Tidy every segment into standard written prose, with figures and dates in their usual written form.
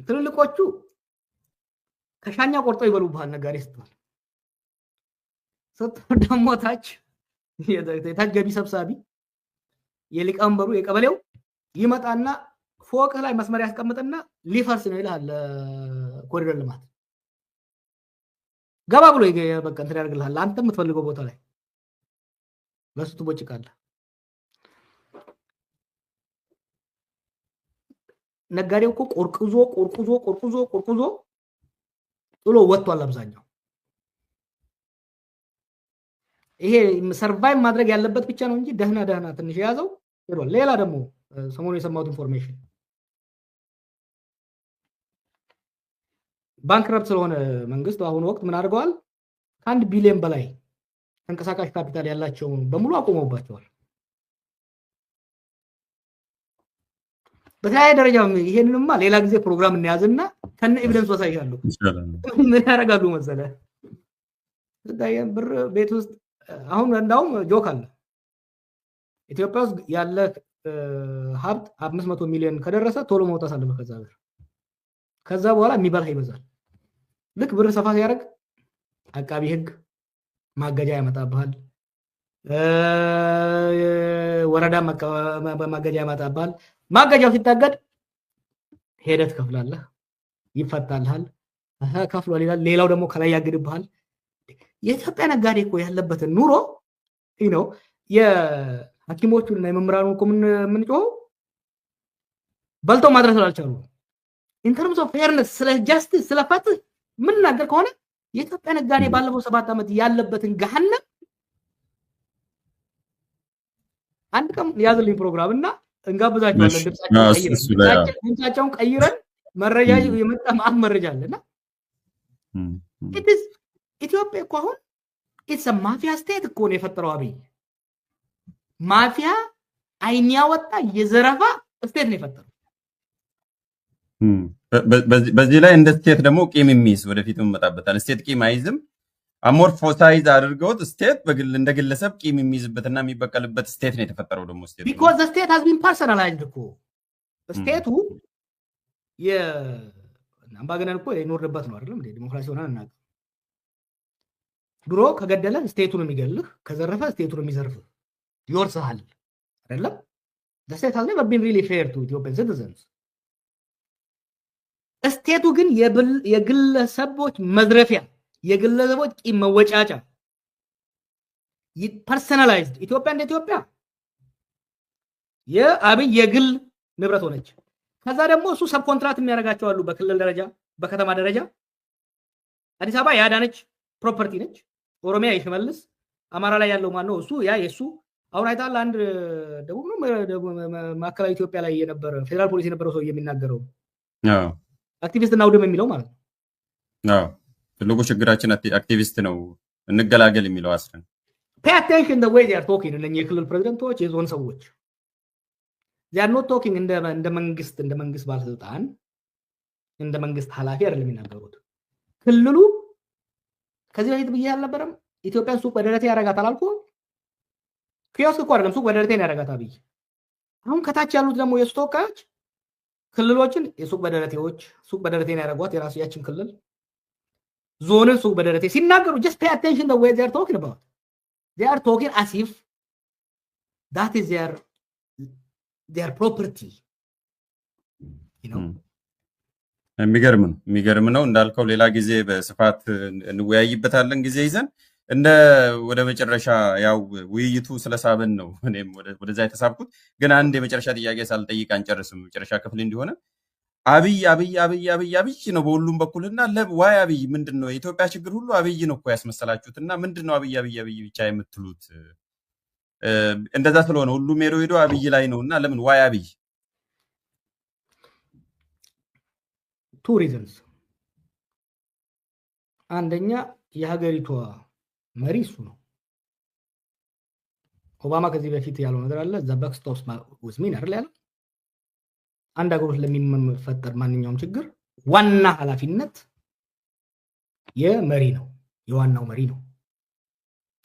ትልልቆቹ ከሻኛ ቆርጦ ይበሉብሃል ነጋዴ ስትባል። ስትወርድ ደግሞ ታች የታች ገቢ ሰብሳቢ የሊቀመንበሩ የቀበሌው ይመጣና ፎቅ ላይ መስመር ያስቀምጥና ሊፈርስ ነው ይላል ኮሪደር ልማት ገባ ብሎ በቃ እንትን ያደርግልሃል አንተ የምትፈልገው ቦታ ላይ ለሱ ትቦጭቃለህ። ነጋዴው እኮ ቆርቁዞ ጥሎ ወጥቷል አብዛኛው። ይሄ ሰርቫይቭ ማድረግ ያለበት ብቻ ነው እንጂ ደህና ትንሽ የያዘው ሄዷል። ሌላ ደግሞ ሰሞኑ የሰማሁት ኢንፎርሜሽን ባንክረፕት ስለሆነ መንግስት በአሁኑ ወቅት ምን አድርገዋል? ከ1 ቢሊዮን በላይ ተንቀሳቃሽ ካፒታል ያላቸው በሙሉ አቆመውባቸዋል። በተለያየ ደረጃ ይሄንንማ ሌላ ጊዜ ፕሮግራም እንያዝና ከነ ኤቪደንስ ወሳይሻለሁ። ምን ያደርጋሉ መሰለ ብር ቤት ውስጥ አሁን እንዳውም ጆክ አለ ኢትዮጵያ ውስጥ ያለ ሀብት 500 ሚሊዮን ከደረሰ ቶሎ መውጣት አለበት ከዛ በኋላ የሚበላ ይበዛል። ልክ ብር ሰፋ ሲያደርግ አቃቢ ህግ ማገጃ ያመጣብሃል፣ ወረዳ ማገጃ ያመጣብሃል። ማገጃው ሲታገድ ሄደት ከፍላለህ፣ ይፈታልሃል፣ ከፍሏል ይላል። ሌላው ደግሞ ከላይ ያግድብሃል። የኢትዮጵያ ነጋዴ እኮ ያለበትን ኑሮ ነው የሐኪሞቹንና የመምህራኑን እኮ የምንጮኸው በልተው ማድረስ ስላልቻሉ ኢን ተርምስ ኦፍ ፌርነስ ስለ ጃስቲስ ስለ ፍትህ ምን ነገር ከሆነ የኢትዮጵያ ነጋዴ ባለፈው 7 ዓመት ያለበትን ገሃነም አንድ ቀን ያዝልኝ ፕሮግራም እና እንጋብዛቸዋለን። ድምጻቸውን ቀይረን መረጃ የመጣ መረጃ አለና ኢትዮጵያ እኮ አሁን ኢትስ ማፊያ ስቴት እኮ ነው የፈጠረው አብይ። ማፊያ አይን ያወጣ የዘረፋ ስቴት ነው የፈጠረው። በዚህ ላይ እንደ ስቴት ደግሞ ቂም የሚይዝ ወደፊት እንመጣበታል። ስቴት ቂም አይዝም፣ አሞርፎሳይዝ አድርገውት ስቴት እንደ ግለሰብ ቂም የሚይዝበትና የሚበቀልበት ስቴት ነው የተፈጠረው። ደግሞ ስቴት because the state has been personalized እኮ ስቴቱ የአምባገነን እኮ የኖርበት ነው አይደለም እንዴ? ዲሞክራሲ ሆነ እና ድሮ ከገደለ ስቴቱን የሚገልህ ከዘረፈ ስቴቱን የሚዘርፍህ ይወርስሃል አይደለም? the state has never been really fair to Ethiopian citizens። ስቴቱ ግን የግለሰቦች መዝረፊያ የግለሰቦች ቂም መወጫጫ ፐርሰናላይዝድ ኢትዮጵያ እንደ ኢትዮጵያ የአብይ የግል ንብረት ሆነች። ከዛ ደግሞ እሱ ሰብ ኮንትራክት የሚያደርጋቸው አሉ በክልል ደረጃ በከተማ ደረጃ። አዲስ አበባ ያዳነች ፕሮፐርቲ ነች። ኦሮሚያ ይሽመልስ፣ አማራ ላይ ያለው ማን ነው? እሱ ያ የሱ አሁን አይታል አንድ ደቡብ ነው ማዕከላዊ ኢትዮጵያ ላይ የነበረ ፌደራል ፖሊስ የነበረው ሰው የሚናገረው አክቲቪስት እና ውድም የሚለው ማለት ነው። ትልቁ ችግራችን አክቲቪስት ነው እንገላገል የሚለው አስረን pay attention the way they are talking እነኚህ የክልል ፕሬዝዳንቶች የዞን ሰዎች they are not talking እንደ መንግስት ባለስልጣን እንደ መንግስት ኃላፊ አይደለም የሚናገሩት። ክልሉ ከዚህ በፊት ብዬ አልነበረም ኢትዮጵያን ሱቅ በደረቴ ያረጋታል አልኩ። ኪዮስክ እኮ አይደለም ሱቅ በደረቴ ነው ያረጋታ ብዬ። አሁን ከታች ያሉት ደግሞ የሱ ተወካዮች ክልሎችን የሱቅ በደረቴዎች ሱቅ በደረቴ ነው ያረጓት የራሱ ያችን ክልል ዞንን ሱቅ በደረቴ ሲናገሩ just pay attention the way they are talking about. They are talking as if that is their property, you know. የሚገርም ነው እንዳልከው ሌላ ጊዜ በስፋት እንወያይበታለን ጊዜ ይዘን እንደ ወደ መጨረሻ ያው ውይይቱ ስለሳበን ነው እኔም ወደዛ የተሳብኩት። ግን አንድ የመጨረሻ ጥያቄ ሳልጠይቅ አንጨርስም። መጨረሻ ክፍል እንዲሆነ አብይ ነው በሁሉም በኩልና ዋይ አብይ ምንድነው የኢትዮጵያ ችግር ሁሉ አብይ ነው እኮ ያስመሰላችሁትና ምንድነው አብይ ብቻ የምትሉት? እንደዛ ስለሆነ ሁሉም ሄዶ አብይ ላይ ነውና ለምን ዋይ አብይ? two reasons። አንደኛ የሀገሪቷ መሪ እሱ ነው። ኦባማ ከዚህ በፊት ያለው ነገር አለ the buck stops with me አይደል ያለው። አንድ ሀገር ውስጥ ለሚፈጠር ማንኛውም ችግር ዋና ኃላፊነት የመሪ ነው፣ የዋናው መሪ ነው።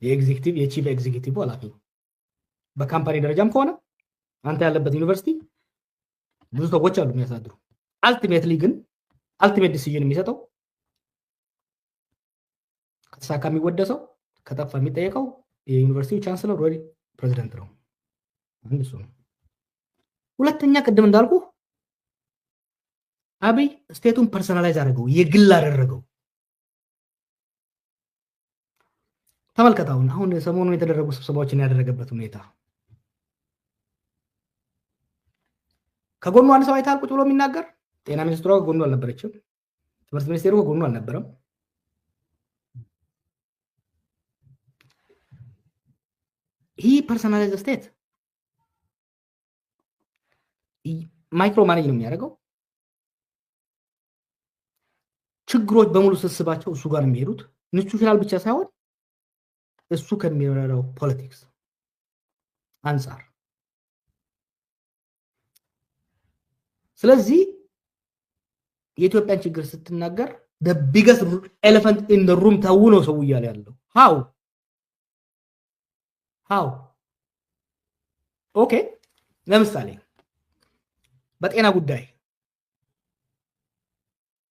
የኤግዚኪቲቭ የቺፍ ኤግዚኪቲቭ ኃላፊ ነው። በካምፓኒ ደረጃም ከሆነ አንተ ያለበት ዩኒቨርሲቲ ብዙ ሰዎች አሉ የሚያሳድሩ። አልቲሜትሊ ግን አልቲሜት ዲሲዥን የሚሰጠው ከተሳካ የሚወደሰው ከጠፋ የሚጠየቀው የዩኒቨርሲቲው ቻንስለር ወይ ፕሬዚደንት ነው። አንድ እሱ ነው። ሁለተኛ ቅድም እንዳልኩ አብይ ስቴቱን ፐርሰናላይዝ አደረገው፣ የግል አደረገው። ተመልከታውን አሁን ሰሞኑን የተደረጉ ስብሰባዎችን ያደረገበት ሁኔታ ከጎኑ አንድ ሰው አይታል ቁጭ ብሎ የሚናገር። ጤና ሚኒስትሯ ከጎኑ አልነበረችም። ትምህርት ሚኒስቴሩ ከጎኑ አልነበረም። ይህ ፐርሰናላይዝ ስቴት ማይክሮ ማኔጅ ነው የሚያደርገው። ችግሮች በሙሉ ስብስባቸው እሱ ጋር የሚሄዱት ኢንስቲትዩሽናል ብቻ ሳይሆን እሱ ከሚረዳው ፖለቲክስ አንጻር። ስለዚህ የኢትዮጵያን ችግር ስትናገር the biggest elephant in the room ታውኖ ሰው እያለ ያለው how ኦኬ። ለምሳሌ በጤና ጉዳይ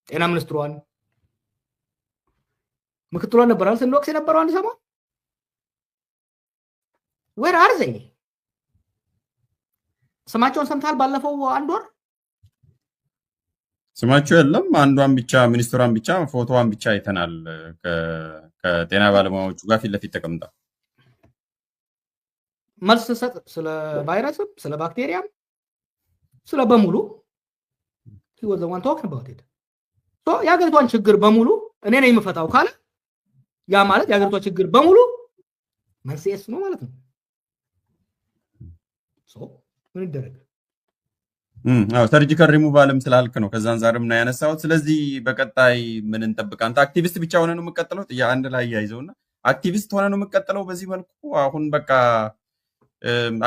ጤና ሚኒስትሯን ምክትሏን ነበራል ስንወቅስ የነበረው አንድ ሰሞን where are they? ስማቸውን ሰምታል? ባለፈው አንድ ወር ስማቸው የለም። አንዷን ብቻ ሚኒስትሯን ብቻ ፎቶዋን ብቻ አይተናል። ከጤና ባለሙያዎቹ ጋር ፊት ለፊት ተቀምጣ መልስ ሰጥ ስለ ቫይረስም ስለ ባክቴሪያም ስለ በሙሉ he was the one talking about it. so የሀገሪቷን ችግር በሙሉ እኔ ነኝ የምፈታው ካለ ያ ማለት የሀገሪቷ ችግር በሙሉ መንስኤስ ነው ማለት ነው። so ምን ይደረግ? ሰርጂካል ሪሙቫልም ስላልክ ነው ከዛ አንፃርም ነው ያነሳሁት። ስለዚህ በቀጣይ ምን እንጠብቅ? አንተ አክቲቪስት ብቻ ሆነ ነው የምትቀጥለው? አንድ ላይ ያይዘውና አክቲቪስት ሆነ ነው የምትቀጥለው በዚህ መልኩ? አሁን በቃ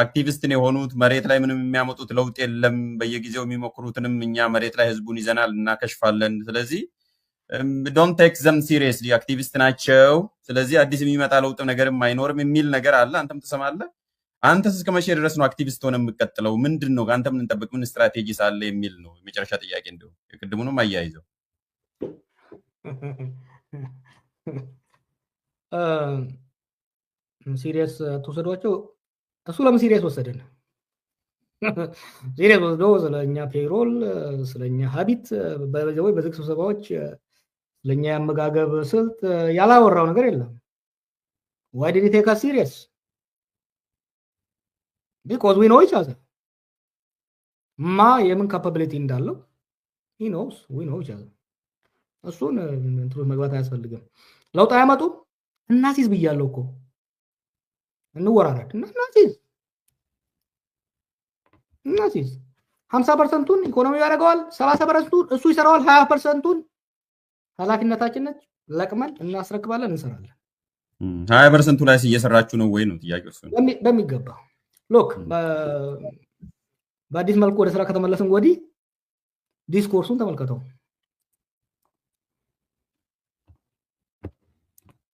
አክቲቪስትን የሆኑት መሬት ላይ ምንም የሚያመጡት ለውጥ የለም፣ በየጊዜው የሚሞክሩትንም እኛ መሬት ላይ ህዝቡን ይዘናል እናከሽፋለን። ስለዚህ ዶንት ቴክ ዘም ሲሪየስሊ አክቲቪስት ናቸው፣ ስለዚህ አዲስ የሚመጣ ለውጥ ነገርም አይኖርም የሚል ነገር አለ። አንተም ትሰማለህ? አንተስ እስከ መቼ ድረስ ነው አክቲቪስት ሆነ የምትቀጥለው? ምንድን ነው አንተ ምን እንጠብቅ? ምን ስትራቴጂ ሳለ የሚል ነው የመጨረሻ ጥያቄ። እንደው የቅድሙንም አያይዘው ሲሪየስ ተወሰዷቸው። እሱ ለምን ሲሪየስ ወሰደን? ሲሪየስ ወስዶ ስለኛ ፔሮል ስለኛ ሀቢት በዝግ ስብሰባዎች ስለኛ የአመጋገብ ስልት ያላወራው ነገር የለም። why did he take us serious? because we know each other. ማ የምን ካፓቢሊቲ እንዳለው he knows we know each other. እሱን እንትሩ መግባት አያስፈልግም። ለውጥ አያመጡም። እናሲዝ ብያለሁ እኮ እንወራረድ እና እናሲዝ 50%ቱን ኢኮኖሚ ያደርገዋል፣ 30%ቱን እሱ ይሰራዋል፣ 20%ቱን ኃላፊነታችን ነች ለቅመን እናስረክባለን፣ እንሰራለን። 20%ቱ ላይ እየሰራችሁ ነው ወይ ነው ጥያቄው? እሱ በሚገባ ሎክ በአዲስ መልኩ ወደ ስራ ከተመለስን ወዲህ ዲስኮርሱን ተመልከተው።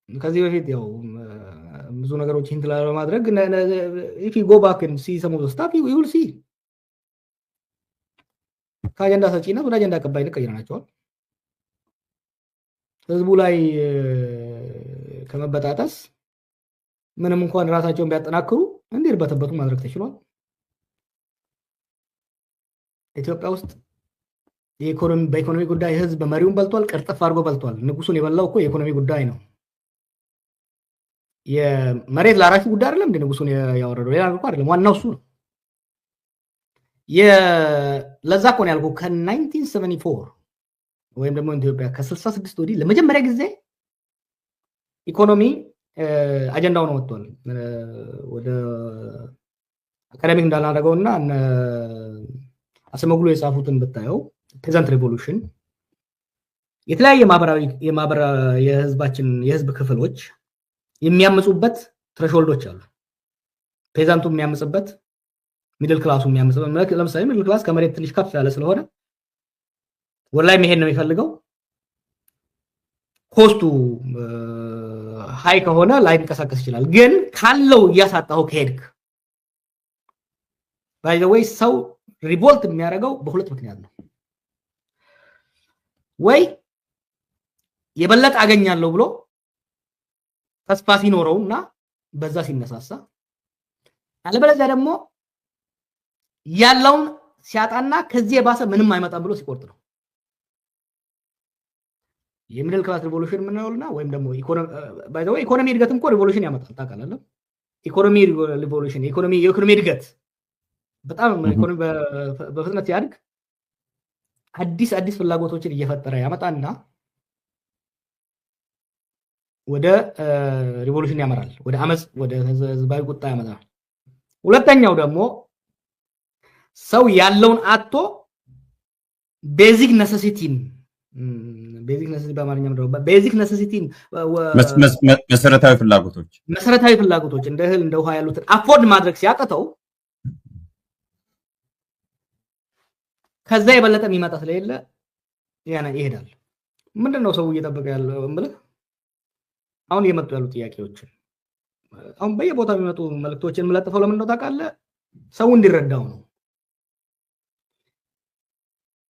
ከዚህ በፊት ያው ብዙ ነገሮች ሂንት ለማድረግ if you go back and see some of the stuff you will see ከአጀንዳ ሰጪነት ወደ አጀንዳ አቀባይነት ቀይረናቸዋል። ህዝቡ ላይ ከመበጣጠስ ምንም እንኳን ራሳቸውን ቢያጠናክሩ እንዲርበተበቱ ማድረግ ተችሏል። ኢትዮጵያ ውስጥ በኢኮኖሚ ጉዳይ ህዝብ መሪውን በልቷል፣ ቅርጥፍ አድርጎ በልቷል። ንጉሱን የበላው እኮ የኢኮኖሚ ጉዳይ ነው። የመሬት ላራሹ ጉዳይ አይደለም እንደ ንጉሱን ያወረደው፣ ሌላ ነገር አይደለም። ዋናው እሱ ነው። ለዛ እኮ ነው ያልኩህ ከ1974 ወይም ደግሞ ኢትዮጵያ ከ66 ወዲህ ለመጀመሪያ ጊዜ ኢኮኖሚ አጀንዳው ነው ወጥቷል። ወደ አካዳሚክ እንዳላደረገውና አሰመጉሉ የጻፉትን ብታየው ፔዛንት ሪቮሉሽን የተለያየ የህዝብ ክፍሎች የሚያምጹበት ትሬሾልዶች አሉ። ፔዛንቱ የሚያምጽበት፣ ሚድል ክላሱ የሚያምጽበት። ለምሳሌ ሚድል ክላስ ከመሬት ትንሽ ከፍ ያለ ስለሆነ ወደ ላይ መሄድ ነው የሚፈልገው። ኮስቱ ሃይ ከሆነ ላይ ሊንቀሳቀስ ይችላል። ግን ካለው እያሳጣው ከሄድክ ባይ ዘ ዌይ ሰው ሪቮልት የሚያደርገው በሁለት ምክንያት ነው። ወይ የበለጠ አገኛለሁ ብሎ ተስፋ ሲኖረውና በዛ ሲነሳሳ አለበለዚያ ደግሞ ያለውን ሲያጣና ከዚህ የባሰ ምንም አይመጣም ብሎ ሲቆርጥ ነው። የሚድል ክላስ ሪቮሉሽን ምንነውና ወይም ደግሞ ኢኮኖሚ እድገትም እኮ ሪቮሉሽን ያመጣል ታውቃለህ። ኢኮኖሚ ሪቮሉሽን የኢኮኖሚ እድገት በጣም ኢኮኖሚ በፍጥነት ሲያድግ አዲስ ፍላጎቶችን እየፈጠረ ያመጣና ወደ ሪቮሉሽን ያመራል፣ ወደ አመጽ፣ ወደ ህዝባዊ ቁጣ ያመጣል። ሁለተኛው ደግሞ ሰው ያለውን አጥቶ ቤዚክ ነሰሲቲን በአማርኛ ምንድነው? ቤዚክ ነሰሲቲን መሰረታዊ ፍላጎቶች እንደ እህል እንደ ውሃ ያሉትን አፎርድ ማድረግ ሲያቀተው ከዛ የበለጠ የሚመጣ ስለሌለ ይሄዳል። ምንድነው ሰው እየጠበቀ ያለው እምልህ አሁን እየመጡ ያሉ ጥያቄዎችን አሁን በየቦታው የሚመጡ መልእክቶችን መለጥፈው ለምን ነው ታውቃለህ? ሰው እንዲረዳው ነው።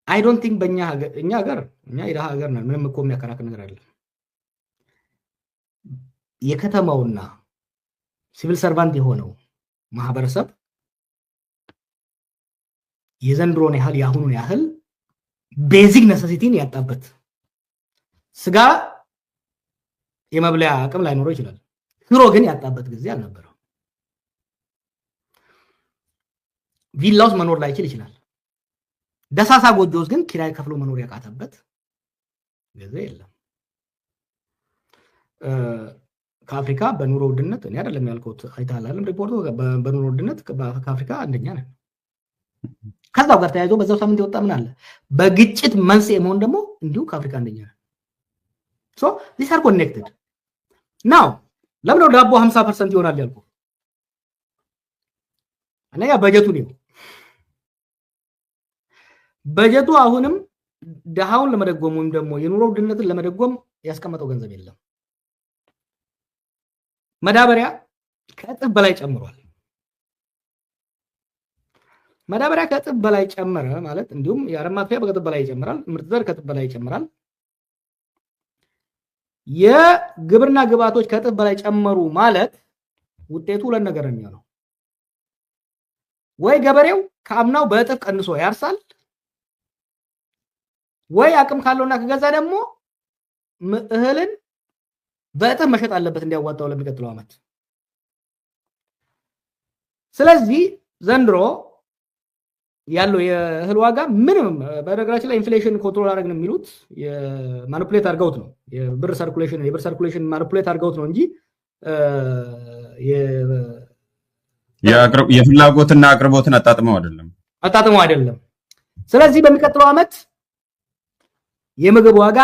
አይ ዶንት ቲንክ በእኛ ሀገር እኛ የደሃ ሀገር ነን፣ ምንም እኮ የሚያከራክር ነገር አይደለም። የከተማውና ሲቪል ሰርቫንት የሆነው ማህበረሰብ የዘንድሮን ያህል ያሁኑን ያህል ቤዚክ ነሰሲቲን ያጣበት ስጋ የመብለያ አቅም ላይኖረው ይችላል። ኑሮ ግን ያጣበት ጊዜ አልነበረም። ቪላውስ መኖር ላይችል ይችላል። ደሳሳ ጎጆስ ግን ኪራይ ከፍሎ መኖር ያቃተበት ጊዜ የለም። ከአፍሪካ በኑሮ ውድነት እኔ አይደለም ያልኩት አይተሃል አይደል? ሪፖርቱ በኑሮ ውድነት ከአፍሪካ አንደኛ ነን። ከዛው ጋር ተያይዞ በዛው ሳምንት የወጣ ምን አለ? በግጭት መንስኤ መሆን ደግሞ እንዲሁ ከአፍሪካ አንደኛ ነን። ሶ ዲስ አር ኮኔክትድ ናው። ለምን ነው ዳቦ 50% ይሆናል ያልኩ? አንደኛ በጀቱ ነው። በጀቱ አሁንም ደሃውን ለመደጎም ወይም ደግሞ የኑሮ ውድነትን ለመደጎም ያስቀመጠው ገንዘብ የለም። መዳበሪያ ከእጥፍ በላይ ጨምሯል። መዳበሪያ ከእጥፍ በላይ ጨመረ ማለት እንዲሁም የአረም ማጥፊያ ከእጥፍ በላይ ይጨምራል፣ ምርጥ ዘር ከእጥፍ በላይ ይጨምራል። የግብርና ግብአቶች ከእጥፍ በላይ ጨመሩ ማለት ውጤቱ ሁለት ነገር ነው የሚሆነው። ወይ ገበሬው ከአምናው በእጥፍ ቀንሶ ያርሳል፣ ወይ አቅም ካለውና ከገዛ ደግሞ እህልን በእጥፍ መሸጥ አለበት እንዲያዋጣው ለሚቀጥለው ዓመት። ስለዚህ ዘንድሮ ያለው የእህል ዋጋ ምንም በነገራችን ላይ ኢንፍሌሽን ኮንትሮል አደረግን የሚሉት የማኒፑሌት አድርገውት ነው። የብር ሰርኩሌሽን ማኒፑሌት አድርገውት ነው እንጂ የፍላጎትና አቅርቦትን አጣጥመው አይደለም። ስለዚህ በሚቀጥለው ዓመት የምግብ ዋጋ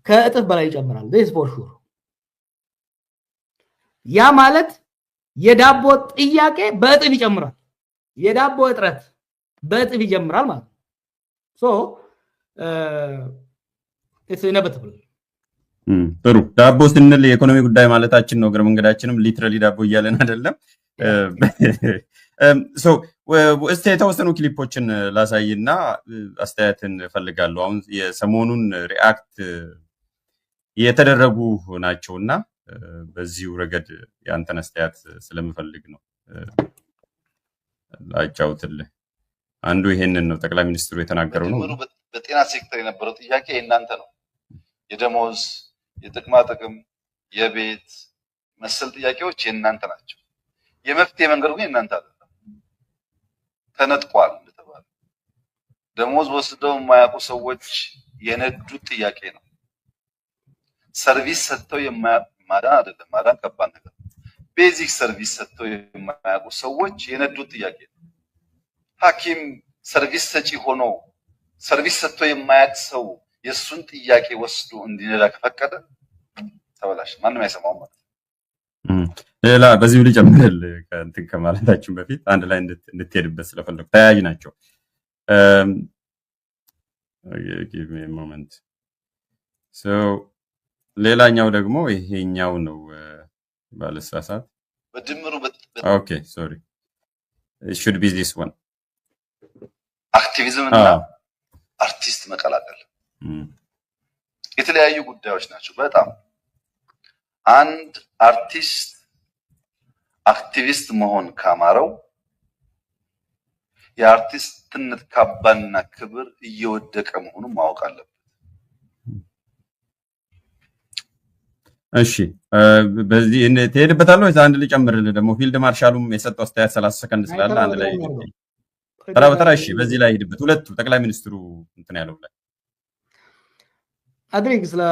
ከእጥፍ በላይ ይጨምራል። this for sure። ያ ማለት የዳቦ ጥያቄ በእጥፍ ይጨምራል፣ የዳቦ እጥረት በእጥፍ ይጀምራል ማለት ነው። ሶ it's inevitable። ጥሩ። ዳቦ ስንል የኢኮኖሚ ጉዳይ ማለታችን ነው። እግረ መንገዳችንም ሊትራሊ ዳቦ እያለን አይደለም። እስቲ የተወሰኑ ክሊፖችን ላሳይና አስተያየትን ፈልጋለሁ። አሁን የሰሞኑን ሪአክት የተደረጉ ናቸውና በዚሁ ረገድ ያንተን አስተያየት ስለምፈልግ ነው ላጫውትልህ። አንዱ ይሄንን ነው ጠቅላይ ሚኒስትሩ የተናገረው ነው። በጤና ሴክተር የነበረው ጥያቄ የእናንተ ነው። የደሞዝ፣ የጥቅማ ጥቅም፣ የቤት መሰል ጥያቄዎች የእናንተ ናቸው። የመፍትሄ መንገዱ ግን የእናንተ አይደለም። ተነጥቋል እንደተባለ ደሞዝ ወስደው የማያውቁ ሰዎች የነዱት ጥያቄ ነው። ሰርቪስ ሰጥተው ማዳን አይደለም፣ ማዳን ከባድ ነገር። ቤዚክ ሰርቪስ ሰጥተው የማያውቁ ሰዎች የነዱት ጥያቄ ነው። ሐኪም ሰርቪስ ሰጪ ሆኖ ሰርቪስ ሰጥተው የማያውቅ ሰው የሱን ጥያቄ ወስዶ እንዲነዳ ከፈቀደ ተበላሽ፣ ማንም አይሰማውም ማለት ነው። ሌላ በዚሁ ልጨምርል ከእንትን ከማለታችን በፊት አንድ ላይ እንድትሄድበት ስለፈለኩ ተያያዥ ናቸው። give me a moment። ሌላኛው ደግሞ ይሄኛው ነው ባለሳሳት በድምሩ ኦኬ ሶሪ it should be this one። አክቲቪዝም እና አርቲስት መቀላቀል የተለያዩ ጉዳዮች ናቸው። በጣም አንድ አርቲስት አክቲቪስት መሆን ካማረው የአርቲስትነት ካባና ክብር እየወደቀ መሆኑን ማወቅ አለበት። እሺ በዚህ ትሄድበታለህ ወይስ አንድ ልጨምርልህ? ደግሞ ፊልድ ማርሻሉም የሰጠው አስተያየት 30 ሰከንድ ስላለ አንድ ላይ ተራ በተራ እሺ፣ በዚህ ላይ ሄድበት። ሁለቱ ጠቅላይ ሚኒስትሩ እንትን ያለው ላይ አድሪግ ስለ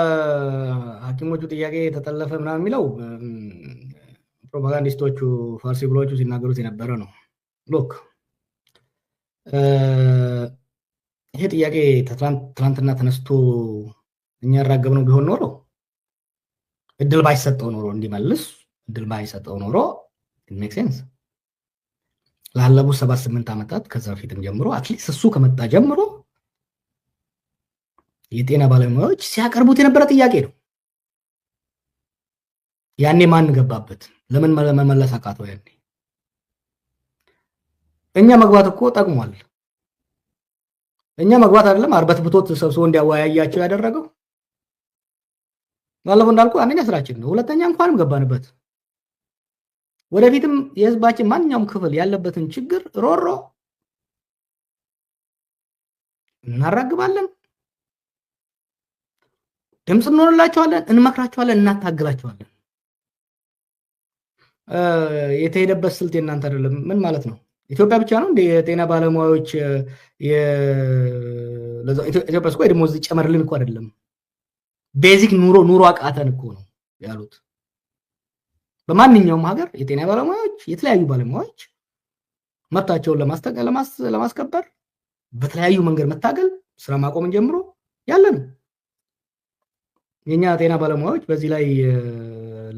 ሐኪሞቹ ጥያቄ የተጠለፈ ምናምን የሚለው ፕሮፓጋንዲስቶቹ ፋርሲ ብሎቹ ሲናገሩት የነበረ ነው። ሎክ ይሄ ጥያቄ ትናንትና ተነስቶ እኛ ያራገብነው ቢሆን ኖሮ እድል ባይሰጠው ኖሮ እንዲመልስ እድል ባይሰጠው ኖሮ ሜክ ሴንስ ላለፉት 7-8 ዓመታት ከዛ በፊትም ጀምሮ አትሊስት እሱ ከመጣ ጀምሮ የጤና ባለሙያዎች ሲያቀርቡት የነበረ ጥያቄ ነው። ያኔ ማን ገባበት? ለምን መመለስ አቃተው? ያኔ እኛ መግባት እኮ ጠቅሟል። እኛ መግባት አይደለም አርበትብቶት ሰብስቦ እንዲያወያያቸው ያደረገው ባለፈው እንዳልኩ አንደኛ ስራችን ነው። ሁለተኛ እንኳንም ገባንበት። ወደፊትም የህዝባችን ማንኛውም ክፍል ያለበትን ችግር ሮሮ እናራግባለን፣ ድምፅ እንሆንላቸዋለን፣ እንመክራቸዋለን፣ እናታግላቸዋለን። የተሄደበት ስልት የእናንተ አይደለም። ምን ማለት ነው? ኢትዮጵያ ብቻ ነው እንደ የጤና ባለሙያዎች ኢትዮጵያ ስኮ ደሞዝ ጨመርልን እኮ አይደለም። ቤዚክ ኑሮ አቃተን እኮ ነው ያሉት። በማንኛውም ሀገር የጤና ባለሙያዎች የተለያዩ ባለሙያዎች መብታቸውን ለማስከበር በተለያዩ መንገድ መታገል ስራ ማቆምን ጀምሮ ያለ ነው። የኛ ጤና ባለሙያዎች በዚህ ላይ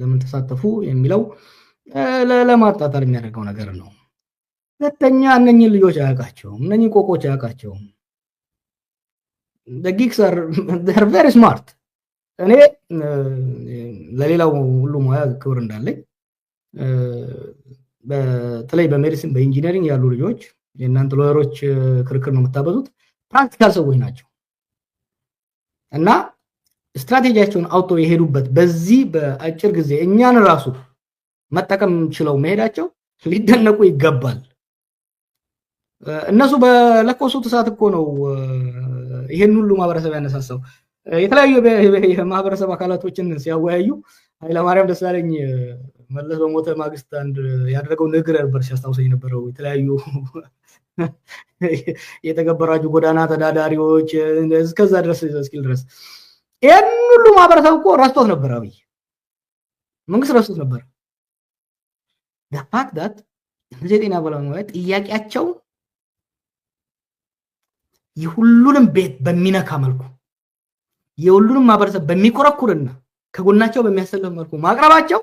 ለምን ተሳተፉ የሚለው ለማጣጣል የሚያደርገው ነገር ነው። ሁለተኛ እነኚህ ልጆች አያውቃቸውም፣ እነኚህ ቆቆች አያውቃቸውም። the geeks are they're very smart። እኔ ለሌላው ሁሉ ሙያ ክብር እንዳለኝ በተለይ በሜዲሲን በኢንጂነሪንግ ያሉ ልጆች የእናንተ ሎየሮች ክርክር ነው የምታበዙት፣ ፕራክቲካል ሰዎች ናቸው እና ስትራቴጂያቸውን አውጥተው የሄዱበት በዚህ በአጭር ጊዜ እኛን ራሱ መጠቀም ችለው መሄዳቸው ሊደነቁ ይገባል። እነሱ በለኮሱት እሳት እኮ ነው ይሄን ሁሉ ማህበረሰብ ያነሳሳው። የተለያዩ የማህበረሰብ አካላቶችን ሲያወያዩ ኃይለማርያም ደሳለኝ መለስ በሞተ ማግስት አንድ ያደረገው ንግግር ነበር ሲያስታውሰኝ ነበረው። የተለያዩ የተገበራችሁ ጎዳና ተዳዳሪዎች እስከዛ ድረስ እስኪል ድረስ ይሄን ሁሉ ማህበረሰብ እኮ ረስቶት ነበር። አብይ መንግስት ረስቶት ነበር። the fact that የጤና ባለሙያዎች ጥያቄያቸው የሁሉንም ቤት በሚነካ መልኩ የሁሉንም ማህበረሰብ በሚኮረኩርና ከጎናቸው በሚያሰልፍ መልኩ ማቅረባቸው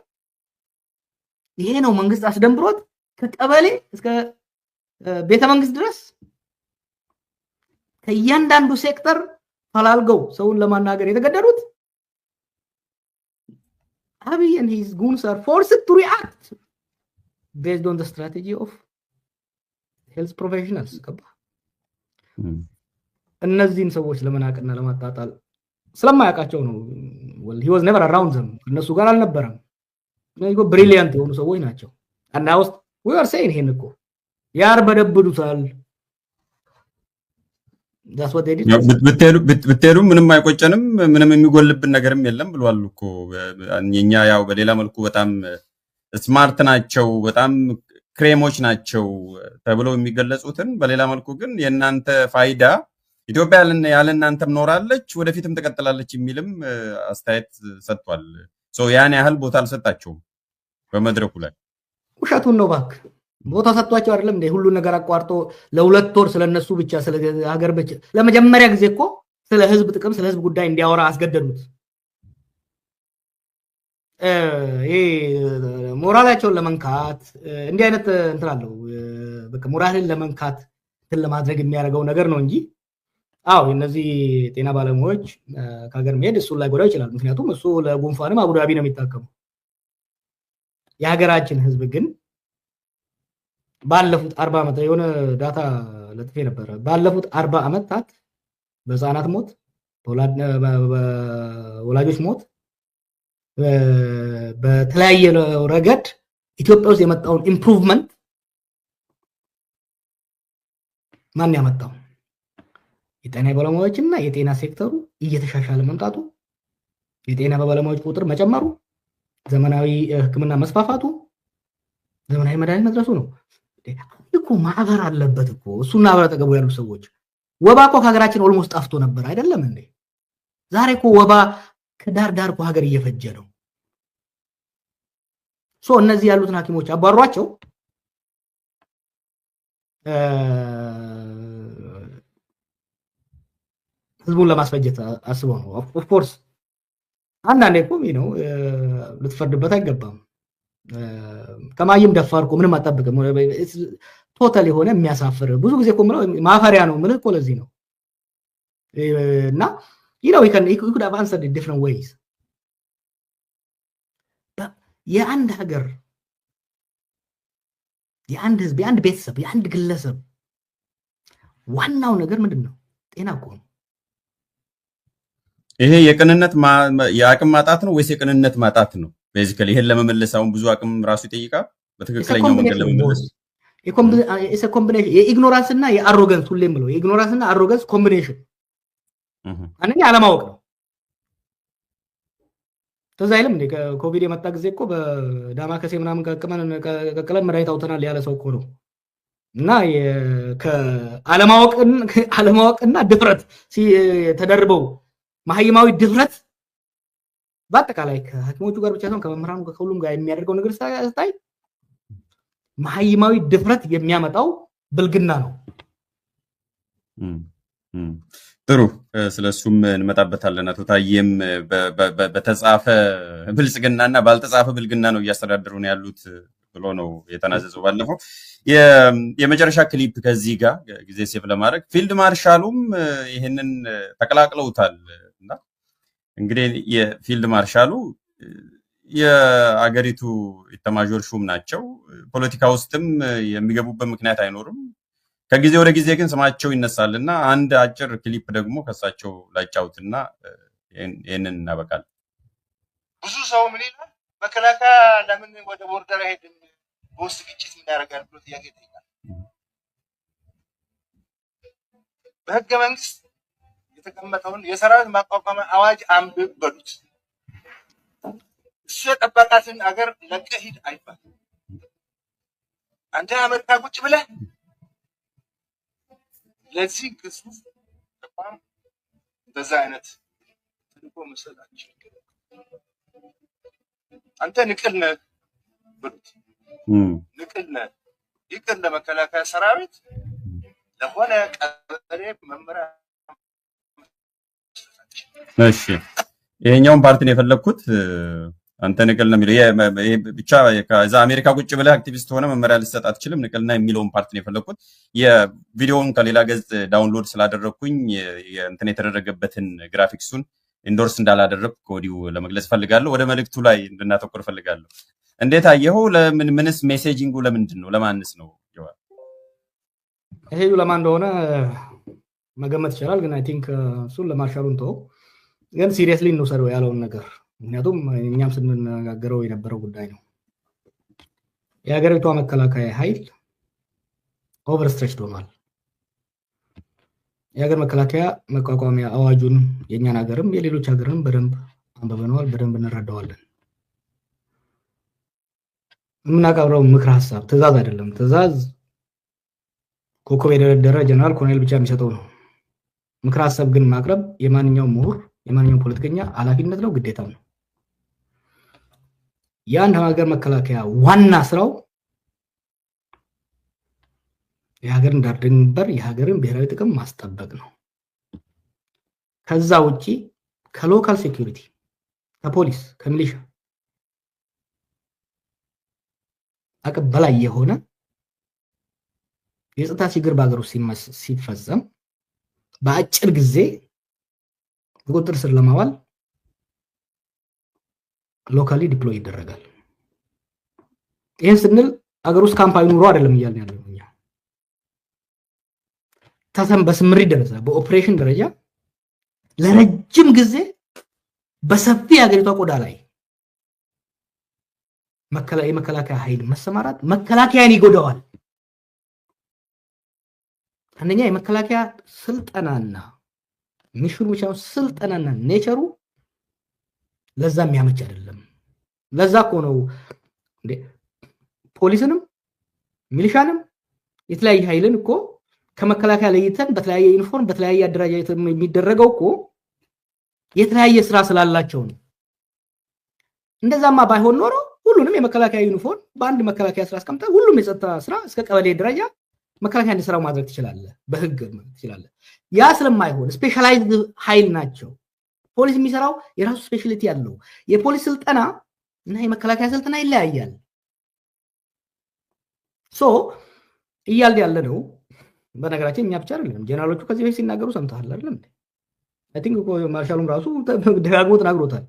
ይሄ ነው መንግስት አስደንብሮት ከቀበሌ እስከ ቤተ መንግስት ድረስ ከእያንዳንዱ ሴክተር ፈላልገው ሰውን ለማናገር የተገደዱት አብይ and his goons are forced to react based on the strategy of health professionals። እነዚህን ሰዎች ለመናቅና ለማጣጣል ስለማያውቃቸው ነው። he was never around them። እነሱ ጋር አልነበረም። ነው ብሪሊያንት የሆኑ ሰዎች ናቸው። እና ውስጥ we are saying ይሄን እኮ ያርበደብዱታል። that's what they did። ብትሄዱ ምንም አይቆጨንም፣ ምንም የሚጎልብን ነገርም የለም ብሏል እኮ። እኛ ያው በሌላ መልኩ በጣም ስማርት ናቸው፣ በጣም ክሬሞች ናቸው ተብለው የሚገለጹትን በሌላ መልኩ ግን የእናንተ ፋይዳ ኢትዮጵያ ያለ እናንተም ኖራለች ወደፊትም ትቀጥላለች የሚልም አስተያየት ሰጥቷል። ያን ያህል ቦታ አልሰጣቸውም በመድረኩ ላይ። ውሸቱን ነው እባክህ። ቦታ ሰጥቷቸው አይደለም እንደ ሁሉ ነገር አቋርጦ ለሁለት ወር ስለነሱ ብቻ ስለ ሀገር ብቻ ለመጀመሪያ ጊዜ እኮ ስለ ህዝብ ጥቅም ስለ ህዝብ ጉዳይ እንዲያወራ አስገደዱት። ይሄ ሞራላቸውን ለመንካት እንዲህ አይነት እንትን አለው። በቃ ሞራልን ለመንካት እንትን ለማድረግ የሚያደርገው ነገር ነው እንጂ አዎ እነዚህ ጤና ባለሙያዎች ከሀገር መሄድ እሱን ላይ ጎዳው ይችላል። ምክንያቱም እሱ ለጉንፋንም አቡዳቢ ነው የሚታከመው። የሀገራችን ህዝብ ግን ባለፉት 40 ዓመት የሆነ ዳታ ለጥፌ ነበር። ባለፉት 40 ዓመታት በህፃናት ሞት በወላጆች ሞት በተለያየ ረገድ ኢትዮጵያ ውስጥ የመጣውን ኢምፕሩቭመንት ማን ያመጣው? የጤና ባለሙያዎችና የጤና ሴክተሩ እየተሻሻለ መምጣቱ፣ የጤና ባለሙያዎች ቁጥር መጨመሩ፣ ዘመናዊ ሕክምና መስፋፋቱ፣ ዘመናዊ መድኃኒት መድረሱ ነው እኮ። ማዕበር አለበት እኮ እሱና አብረ አጠገቡ ያሉ ሰዎች። ወባ እኮ ከሀገራችን ኦልሞስት ጠፍቶ ነበር አይደለም እንዴ? ዛሬ እኮ ወባ ከዳር ዳር እኮ ሀገር እየፈጀ ነው። እነዚህ ያሉትን ሐኪሞች አባሯቸው ህዝቡን ለማስፈጀት አስበው ነው። ኦፍ ኮርስ አንዳንዴ እኮ ነው ልትፈርድበት አይገባም። ከማይም ደፋር እኮ ምንም አጠብቅም። ቶታል የሆነ የሚያሳፍር ብዙ ጊዜ እኮ ማፈሪያ ነው ምን እኮ ለዚህ ነው እና you could have answered in different ways. የአንድ ሀገር የአንድ ህዝብ የአንድ ቤተሰብ የአንድ ግለሰብ ዋናው ነገር ምንድነው? ጤና እኮ ነው። ይሄ የቅንነት የአቅም ማጣት ነው ወይስ የቅንነት ማጣት ነው? ቤዚካሊ ይሄን ለመመለስ አሁን ብዙ አቅም ራሱ ይጠይቃል። በትክክለኛው መንገድ ለመመለስ ኮምቢኔሽን የኢግኖራንስ እና የአሮጋንስ ሁሌም ብለው የኢግኖራንስ እና አሮጋንስ ኮምቢኔሽን አንደኛ አለማወቅ ነው። ተዛ አይልም እንደ ኮቪድ የመጣ ጊዜ እኮ በዳማ ከሴ ምናምን ቀቅለን መድኃኒት አውጥተናል ያለ ሰው እኮ ነው። እና ከአለማወቅና ድፍረት ተደርበው መሀይማዊ ድፍረት በአጠቃላይ ከሐኪሞቹ ጋር ብቻ ሳይሆን ከመምህራኑ ከሁሉም ጋር የሚያደርገው ነገር ስታይ መሀይማዊ ድፍረት የሚያመጣው ብልግና ነው። ጥሩ፣ ስለሱም እንመጣበታለን። አቶ ታዬም በተጻፈ ብልጽግናና ባልተጻፈ ብልግና ነው እያስተዳደሩ ነው ያሉት ብሎ ነው የተናዘዘው። ባለፈው የመጨረሻ ክሊፕ ከዚህ ጋር ጊዜ ሴፍ ለማድረግ ፊልድ ማርሻሉም ይህንን ተቀላቅለውታል እና እንግዲህ የፊልድ ማርሻሉ የአገሪቱ ኢታማዦር ሹም ናቸው። ፖለቲካ ውስጥም የሚገቡበት ምክንያት አይኖርም። ከጊዜ ወደ ጊዜ ግን ስማቸው ይነሳልና አንድ አጭር ክሊፕ ደግሞ ከሳቸው ላጫውትና ይህንን እናበቃለን። ብዙ ሰው ምን ይላል? መከላከያ ለምን ወደ ቦርደር አይሄድም? በውስጥ ግጭት ምን ያደርጋል ብሎ ጥያቄ ይጠይቃል። በህገ መንግስት የተቀመጠውን የሰራዊት ማቋቋሚያ አዋጅ አንብብ በሉት። እሱ የጠበቃትን አገር ለቀህ ሂድ አይባልም። አንተ አሜሪካ ቁጭ ብለህ ለዚህ ግዙፍ ተቋም በዛ አይነት ትልቁ መሰላችሁ አንተ ንቅል ነህ ብሉት። ንቅል ነህ ይቅር ለመከላከያ ሰራዊት ለሆነ ቀበሌ መመሪያ። እሺ ይሄኛውን ፓርት ነው የፈለኩት። አንተ ንቅል ነው የሚለው ብቻ ከዛ አሜሪካ ቁጭ ብለህ አክቲቪስት ሆነ መመሪያ ልትሰጥ አትችልም ንቅልና የሚለውን ፓርት ነው የፈለኩት። የቪዲዮውን ከሌላ ገጽ ዳውንሎድ ስላደረኩኝ እንትን የተደረገበትን ግራፊክሱን ኢንዶርስ እንዳላደረኩ ከወዲሁ ለመግለጽ ፈልጋለሁ። ወደ መልእክቱ ላይ እንድናተኩር ፈልጋለሁ። እንዴት አየኸው? ምንስ ሜሴጂንጉ ለምንድን ነው? ለማንስ ነው? ይሄ ለማን እንደሆነ መገመት ይችላል፣ ግን አይ ቲንክ እሱን ለማርሻሉን ተው፣ ግን ሲሪየስሊ እንውሰደው ያለውን ነገር። ምክንያቱም እኛም ስንነጋገረው የነበረው ጉዳይ ነው። የሀገሪቷ መከላከያ ኃይል ኦቨርስትሬችድ ሆኗል። የሀገር መከላከያ መቋቋሚያ አዋጁን የእኛን ሀገርም የሌሎች ሀገርም በደንብ አንብበነዋል፣ በደንብ እንረዳዋለን። የምናቀርበው ምክር ሀሳብ ትእዛዝ አይደለም። ትእዛዝ ኮከብ የደረደረ ጀነራል ኮሎኔል ብቻ የሚሰጠው ነው። ምክር ሀሳብ ግን ማቅረብ የማንኛውም ምሁር የማንኛውም ፖለቲከኛ ኃላፊነት ነው፣ ግዴታው ነው። የአንድ ሀገር መከላከያ ዋና ስራው የሀገርን ዳር ድንበር የሀገርን ብሔራዊ ጥቅም ማስጠበቅ ነው። ከዛ ውጪ ከሎካል ሴኩሪቲ ከፖሊስ ከሚሊሻ አቅም በላይ የሆነ የጸጥታ ችግር በሀገር ውስጥ ሲፈጸም በአጭር ጊዜ በቁጥጥር ስር ለማዋል ሎካሊ ዲፕሎይ ይደረጋል። ይህን ስንል አገር ውስጥ ካምፓኒ ኑሮ አይደለም እያልን ያለው እኛ በስምሪት ደረጃ በኦፕሬሽን ደረጃ ለረጅም ጊዜ በሰፊ ሀገሪቷ ቆዳ ላይ የመከላከያ ኃይል መሰማራት መከላከያን ይጎዳዋል። አንደኛ የመከላከያ ስልጠናና ሚሽኑ ብቻው ስልጠናና ኔቸሩ ለዛ የሚያመች አይደለም። ለዛ እኮ ነው እንዴ ፖሊስንም ሚሊሻንም የተለያየ ኃይልን እኮ ከመከላከያ ለይተን በተለያየ ዩኒፎርም በተለያየ አደረጃጀት የሚደረገው እኮ የተለያየ ስራ ስላላቸው ነው። እንደዛማ ባይሆን ኖሮ ሁሉንም የመከላከያ ዩኒፎርም በአንድ መከላከያ ስራ አስቀምጠ ሁሉም የጸጥታ ስራ እስከ ቀበሌ ደረጃ መከላከያ እንዲሰራው ማድረግ ትችላለህ፣ በህግ ትችላለህ። ያ ስለማይሆን ስፔሻላይዝድ ኃይል ናቸው። ፖሊስ የሚሰራው የራሱ ስፔሻሊቲ ያለው የፖሊስ ስልጠና እና የመከላከያ ስልጠና ይለያያል። ሶ እያል ያለ ነው። በነገራችን እኛ ብቻ አይደለም ጀነራሎቹ ከዚህ በፊት ሲናገሩ ሰምተሃል አይደል? አይ ቲንክ ማርሻሉም ራሱ ደጋግሞ ተናግሮታል።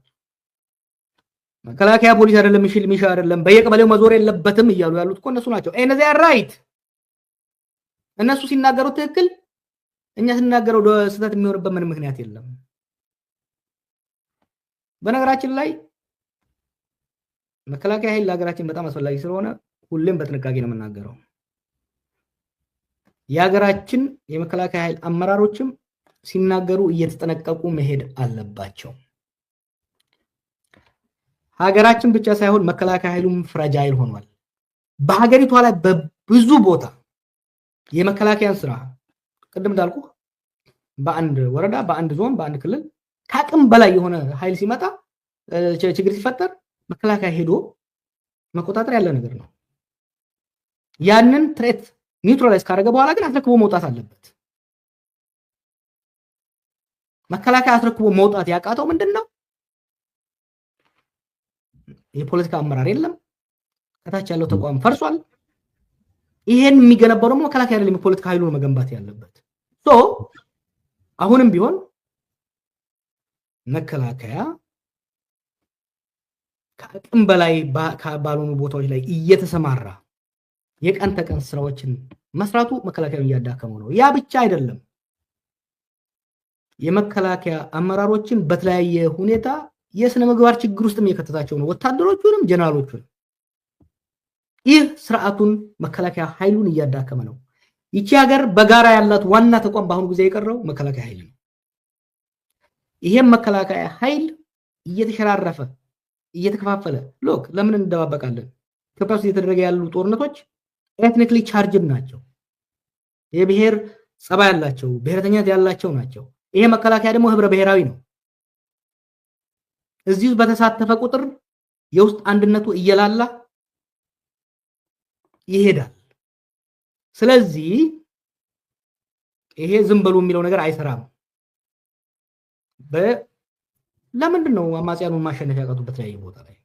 መከላከያ ፖሊስ አይደለም ሚሊሻ አይደለም በየቀበሌው መዞር የለበትም እያሉ ያሉት እኮ እነሱ ናቸው። እነዚህ ራይት እነሱ ሲናገሩ ትክክል፣ እኛ ስንናገረው ስህተት የሚሆንበት ምንም ምክንያት የለም። በነገራችን ላይ መከላከያ ኃይል ለሀገራችን በጣም አስፈላጊ ስለሆነ ሁሌም በጥንቃቄ ነው የምናገረው። የሀገራችን የመከላከያ ኃይል አመራሮችም ሲናገሩ እየተጠነቀቁ መሄድ አለባቸው። ሀገራችን ብቻ ሳይሆን መከላከያ ኃይሉም ፍራጃይል ሆኗል። በሀገሪቷ ላይ በብዙ ቦታ የመከላከያን ስራ ቅድም እንዳልኩ በአንድ ወረዳ በአንድ ዞን በአንድ ክልል ከአቅም በላይ የሆነ ኃይል ሲመጣ ችግር ሲፈጠር መከላከያ ሄዶ መቆጣጠር ያለ ነገር ነው። ያንን ትሬት ኒውትራላይዝ ካደረገ በኋላ ግን አስረክቦ መውጣት አለበት። መከላከያ አስረክቦ መውጣት ያቃተው ምንድነው? የፖለቲካ አመራር የለም። ከታች ያለው ተቋም ፈርሷል። ይሄን የሚገነባው ደግሞ መከላከያ አይደለም፣ የፖለቲካ ኃይሉን መገንባት ያለበት። ሶ አሁንም ቢሆን መከላከያ ከአቅም በላይ ባልሆኑ ቦታዎች ላይ እየተሰማራ የቀን ተቀን ስራዎችን መስራቱ መከላከያውን እያዳከመው ነው። ያ ብቻ አይደለም፣ የመከላከያ አመራሮችን በተለያየ ሁኔታ የስነ ምግባር ችግር ውስጥም የከተታቸው ነው፣ ወታደሮቹንም ጀነራሎቹን። ይህ ስርዓቱን መከላከያ ኃይሉን እያዳከመ ነው። ይቺ ሀገር በጋራ ያላት ዋና ተቋም በአሁኑ ጊዜ የቀረው መከላከያ ኃይል ነው። ይሄም መከላከያ ኃይል እየተሸራረፈ እየተከፋፈለ ሎክ ለምን እንደባበቃለን? ኢትዮጵያ ውስጥ እየተደረገ ያሉ ጦርነቶች ኤትኒክሊ ቻርጅድ ናቸው። የብሔር ጸባይ ያላቸው ብሔረተኝነት ያላቸው ናቸው። ይሄ መከላከያ ደግሞ ህብረ ብሔራዊ ነው። እዚህ ውስጥ በተሳተፈ ቁጥር የውስጥ አንድነቱ እየላላ ይሄዳል። ስለዚህ ይሄ ዝም በሉ የሚለው ነገር አይሰራም። ለምንድን ነው አማጽያኑን ማሸነፍ ያቃቱበት ላይ ቦታ ላይ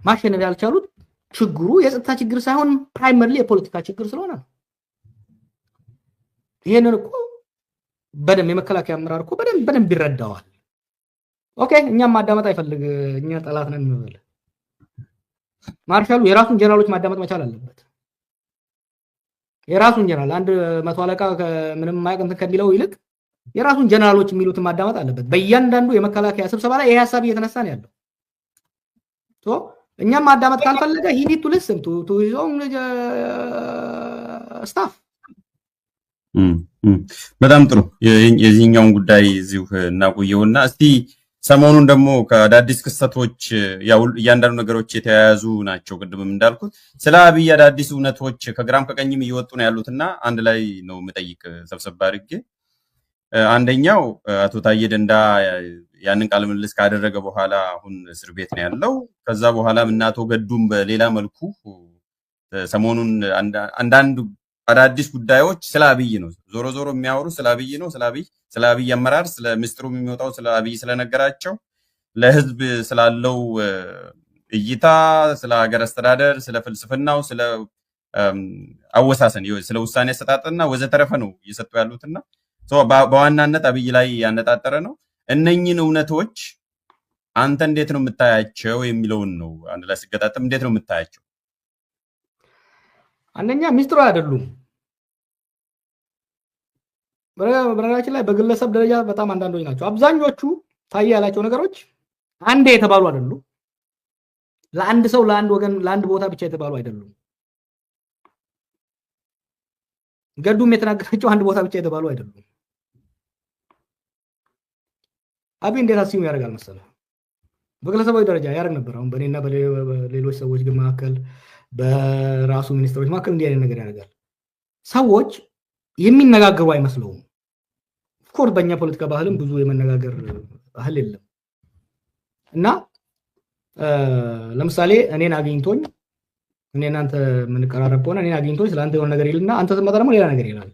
ማሸነፍ ያልቻሉት? ችግሩ የጸጥታ ችግር ሳይሆን ፕራይመሪሊ የፖለቲካ ችግር ስለሆነ ነው። ይሄንን እኮ በደንብ የመከላከያ አመራር እኮ በደንብ ይረዳዋል። ኦኬ እኛም ማዳመጥ አይፈልግ፣ እኛ ጠላት ነን እንበል። ማርሻሉ የራሱን ጀነራሎች ማዳመጥ መቻል አለበት። የራሱን ጀነራል አንድ መቶ አለቃ ምንም ማያውቅ ከሚለው ይልቅ የራሱን ጀነራሎች የሚሉትን ማዳመጥ አለበት። በእያንዳንዱ የመከላከያ ስብሰባ ላይ ይሄ ሐሳብ እየተነሳ ነው ያለው። እኛም ማዳመጥ ካልፈለገ he need to listen to his own staff። በጣም ጥሩ። የዚህኛውን ጉዳይ እዚሁ እናቆየውና እስቲ ሰሞኑን ደግሞ ከአዳዲስ ክስተቶች ያው እያንዳንዱ ነገሮች የተያያዙ ናቸው። ቅድምም እንዳልኩት ስለ አብይ አዳዲስ እውነቶች ከግራም ከቀኝም እየወጡ ነው ያሉትና አንድ ላይ ነው የምጠይቅ ሰብሰብ አድርጌ። አንደኛው አቶ ታዬ ደንዳ ያንን ቃለ ምልልስ ካደረገ በኋላ አሁን እስር ቤት ነው ያለው። ከዛ በኋላም እና አቶ ገዱም በሌላ መልኩ ሰሞኑን አንዳንድ አዳዲስ ጉዳዮች ስለ አብይ ነው ዞሮ ዞሮ የሚያወሩ ስለ አብይ ነው። ስለ አብይ አመራር ስለ ምስጢሩ የሚወጣው ስለ አብይ ስለነገራቸው ለህዝብ ስላለው እይታ ስለ ሀገር አስተዳደር ስለ ፍልስፍናው ስለ አወሳሰን ስለ ውሳኔ አሰጣጥና ወዘተረፈ ነው እየሰጡ ያሉትና በዋናነት አብይ ላይ ያነጣጠረ ነው። እነኚህን እውነቶች አንተ እንዴት ነው የምታያቸው የሚለውን ነው አንድ ላይ ሲገጣጠም እንዴት ነው የምታያቸው? አንደኛ ሚስጥሩ አይደሉም። በነገራችን ላይ በግለሰብ ደረጃ በጣም አንዳንዶች ናቸው። አብዛኞቹ ታየ ያላቸው ነገሮች አንዴ የተባሉ አይደሉም። ለአንድ ሰው ለአንድ ወገን ለአንድ ቦታ ብቻ የተባሉ አይደሉም። ገዱም የተናገራቸው አንድ ቦታ ብቻ የተባሉ አይደሉም። አብይ እንዴት አስዩ ያደርጋል መሰለህ? በግለሰባዊ ደረጃ ያደርግ ነበር። አሁን በእኔና በሌሎች ሰዎች ግን መካከል በራሱ ሚኒስትሮች መካከል እንዲህ አይነት ነገር ያደርጋል። ሰዎች የሚነጋገሩ አይመስለውም። ኦፍኮርስ በእኛ ፖለቲካ ባህልም ብዙ የመነጋገር ባህል የለም እና ለምሳሌ እኔን አግኝቶኝ እኔ እናንተ የምንቀራረብ ከሆነ እኔን አግኝቶኝ ስለ አንተ የሆነ ነገር ይልና አንተ ስትመጣ ደግሞ ሌላ ነገር ይላል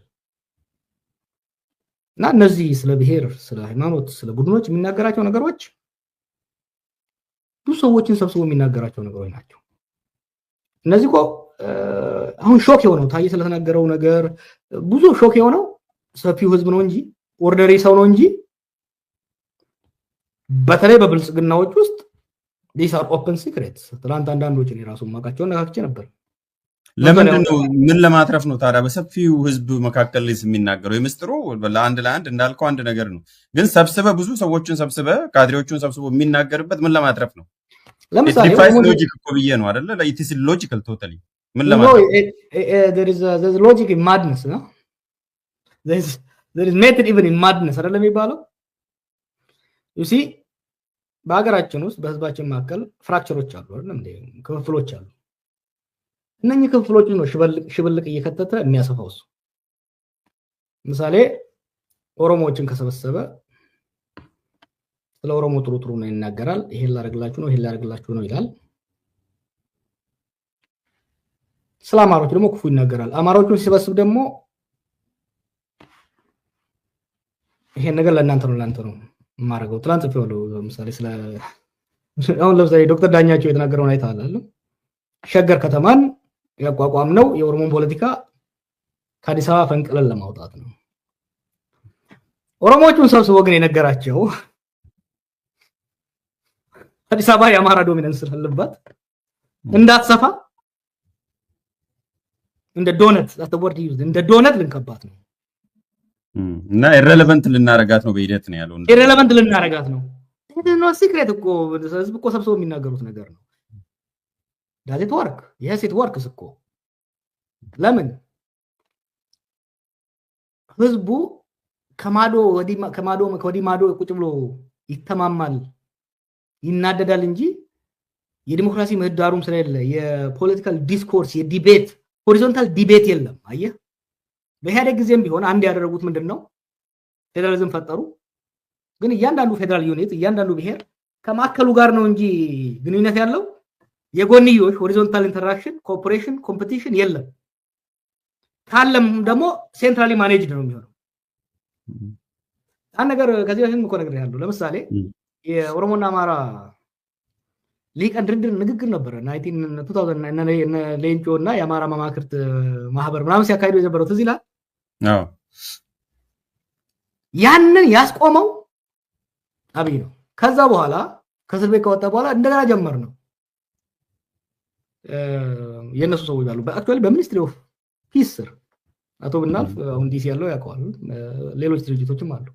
እና እነዚህ ስለ ብሔር፣ ስለ ሃይማኖት፣ ስለ ቡድኖች የሚናገራቸው ነገሮች ብዙ ሰዎችን ሰብስቦ የሚናገራቸው ነገሮች ናቸው። እነዚህ እኮ አሁን ሾክ የሆነው ታየ ስለተናገረው ነገር ብዙ ሾክ የሆነው ሰፊው ህዝብ ነው እንጂ ኦርደሪ ሰው ነው እንጂ በተለይ በብልጽግናዎች ውስጥ these are open secrets። ትናንት አንዳንዶች እኔ ራሱ ማውቃቸውን ነካክቼ ነበር። ለምንድን ነው ምን ለማትረፍ ነው ታዲያ በሰፊው ህዝብ መካከል የሚናገረው? የምስጥሩ ለአንድ እንዳልከው አንድ ነገር ነው፣ ግን ሰብስበ ብዙ ሰዎችን ሰብስበ ካድሬዎችን ሰብስቦ የሚናገርበት ምን ለማትረፍ ነው? ለምሳሌ ሎጂክ እኮ ብዬ ነው አይደለ? it is logical totally ምን ለማትረፍ there is logic in madness ነው there is method even in madness አይደለም የሚባለው። you see በሀገራችን ውስጥ በህዝባችን መካከል ፍራክቸሮች አሉ አይደል? እንዴ ክፍፍሎች አሉ። እነኚህ ክፍፍሎች ነው ሽብልቅ እየከተተ የሚያሰፋው እሱ። ምሳሌ ኦሮሞዎችን ከሰበሰበ ስለ ኦሮሞ ጥሩ ጥሩ ነው ይናገራል። ይሄን ላደርግላችሁ ነው ይሄን ላደርግላችሁ ነው ይላል። ስለ አማሮች ደግሞ ክፉ ይናገራል። አማሮቹን ሲሰበስብ ደግሞ ይሄን ነገር ለእናንተ ነው ማረገው። ትላንት ጽፌዋለሁ። ለምሳሌ ስለ አሁን ለምሳሌ ዶክተር ዳኛቸው የተናገረውን አይተሃል። ሸገር ከተማን ያቋቋም ነው የኦሮሞን ፖለቲካ ከአዲስ አበባ ፈንቅለን ለማውጣት ነው። ኦሮሞዎቹን ሰብስቦ ግን የነገራቸው አዲስ አበባ የአማራ ዶሚናንስ ስላለባት እንዳትሰፋ እንደ ዶነት አስተቦርድ ይዙ እንደ ዶነት ልንከባት ነው እና ኢሬሌቨንት ልናረጋት ነው በሂደት ነው ያለው። ኢሬሌቨንት ልናረጋት ነው። ነው ሲክሬት እኮ ህዝብ እኮ ሰብስቦ የሚናገሩት ነገር ነው። ዳት ወርክ yes it works እኮ ለምን ህዝቡ ከማዶ ወዲ ማዶ ቁጭ ብሎ ይተማማል ይናደዳል እንጂ የዲሞክራሲ ምህዳሩም ስለሌለ የፖለቲካል ዲስኮርስ የዲቤት ሆሪዞንታል ዲቤት የለም። አየህ በኢህአዴግ ጊዜም ቢሆን አንድ ያደረጉት ምንድነው ፌደራሊዝም ፈጠሩ። ግን እያንዳንዱ ፌደራል ዩኒት እያንዳንዱ ብሔር ከማከሉ ጋር ነው እንጂ ግንኙነት ያለው የጎንዮሽ ሆሪዞንታል ኢንተራክሽን ኮኦፐሬሽን ኮምፒቲሽን የለም። ካለም ደግሞ ሴንትራሊ ማኔጅድ ነው የሚሆነው። አንድ ነገር ከዚህ በፊት እኮ ነገር ያለው ለምሳሌ የኦሮሞና አማራ ሊቀን ድርድር ንግግር ነበር 2000 ሌንጮ እና የአማራ ማማክርት ማህበር ምናምን ሲያካሂዱ የነበረው ትዝ ይላል። አዎ ያንን ያስቆመው አብይ ነው። ከዛ በኋላ ከእስር ቤት ከወጣ በኋላ እንደገና ጀመር ነው የነሱ ሰዎች አሉ። በአክቹዋሊ በሚኒስትሪ ኦፍ ፒስ ስር አቶ ብናልፍ አሁን ዲሲ ያለው ያውቀዋል። ሌሎች ድርጅቶችም አሉ።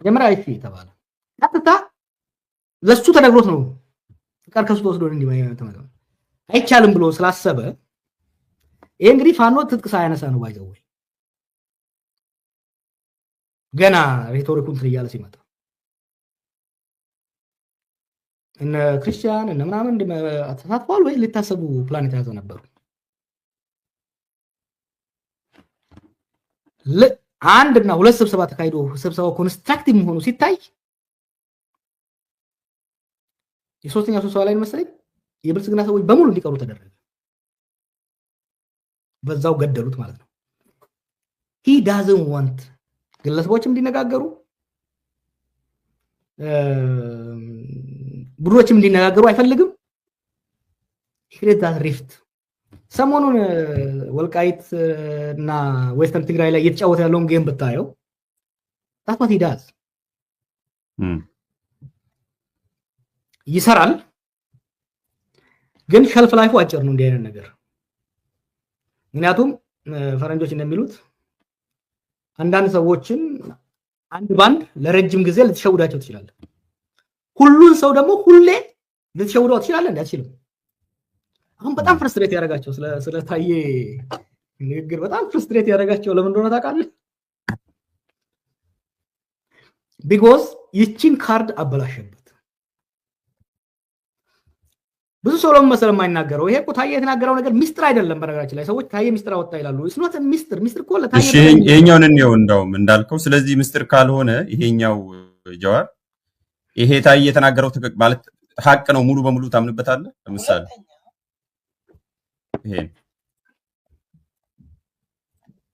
መጀመሪያ አይፊ ተባለ። ቀጥታ ለሱ ተነግሮት ነው ፍቃድ ከሱ ተወስዶ እንዲማይተማው አይቻልም ብሎ ስላሰበ ይሄ እንግዲህ ፋኖ ትጥቅ ሳያነሳ ነው ባይዘው ገና ሪቶሪኩን ትያለ ሲመጣ እነ ክርስቲያን እነ ምናምን ተሳትፏል ወይ ሊታሰቡ ፕላኔት ያዘ ነበሩ። አንድ እና ሁለት ስብሰባ ተካሂዶ ስብሰባው ኮንስትራክቲቭ መሆኑ ሲታይ የሶስተኛው ስብሰባ ላይ መሰለኝ የብልጽግና ሰዎች በሙሉ እንዲቀሩ ተደረገ። በዛው ገደሉት ማለት ነው። he doesn't want ግለሰቦችም እንዲነጋገሩ ቡድኖችም እንዲነጋገሩ አይፈልግም። ክሬት ዳት ሪፍት ሰሞኑን ወልቃይት እና ዌስተርን ትግራይ ላይ እየተጫወተ ያለውን ጌም ብታየው that's what he does ይሰራል፣ ግን ሸልፍ ላይፉ አጭር ነው እንዲህ አይነት ነገር። ምክንያቱም ፈረንጆች እንደሚሉት አንዳንድ ሰዎችን አንድ ባንድ ለረጅም ጊዜ ልትሸውዳቸው ትችላለህ። ሁሉን ሰው ደግሞ ሁሌ ልትሸውዳው ትችላለህ እንዳትችልም። አሁን በጣም ፍርስትሬት ያደርጋቸው ስለ ታዬ ንግግር በጣም ፍርስትሬት ያደርጋቸው ለምን እንደሆነ ታውቃለህ? ቢኮዝ ይቺን ካርድ አበላሸበት። ብዙ ሰው ለምን መሰለህ የማይናገረው? ይሄ እኮ ታዬ የተናገረው ነገር ሚስጥር አይደለም። በነገራችን ላይ ሰዎች ታዬ ሚስጥር አወጣ ይላሉ። ኢትስ ኖት ሚስጥር እኮ ለታዬ እሺ ይሄኛውን እንየው እንዳውም እንዳልከው። ስለዚህ ሚስጥር ካልሆነ ይሄኛው ጀዋር ይሄ ታዬ የተናገረው ማለት ሀቅ ነው ሙሉ በሙሉ ታምንበታለህ? ለምሳሌ ይሄ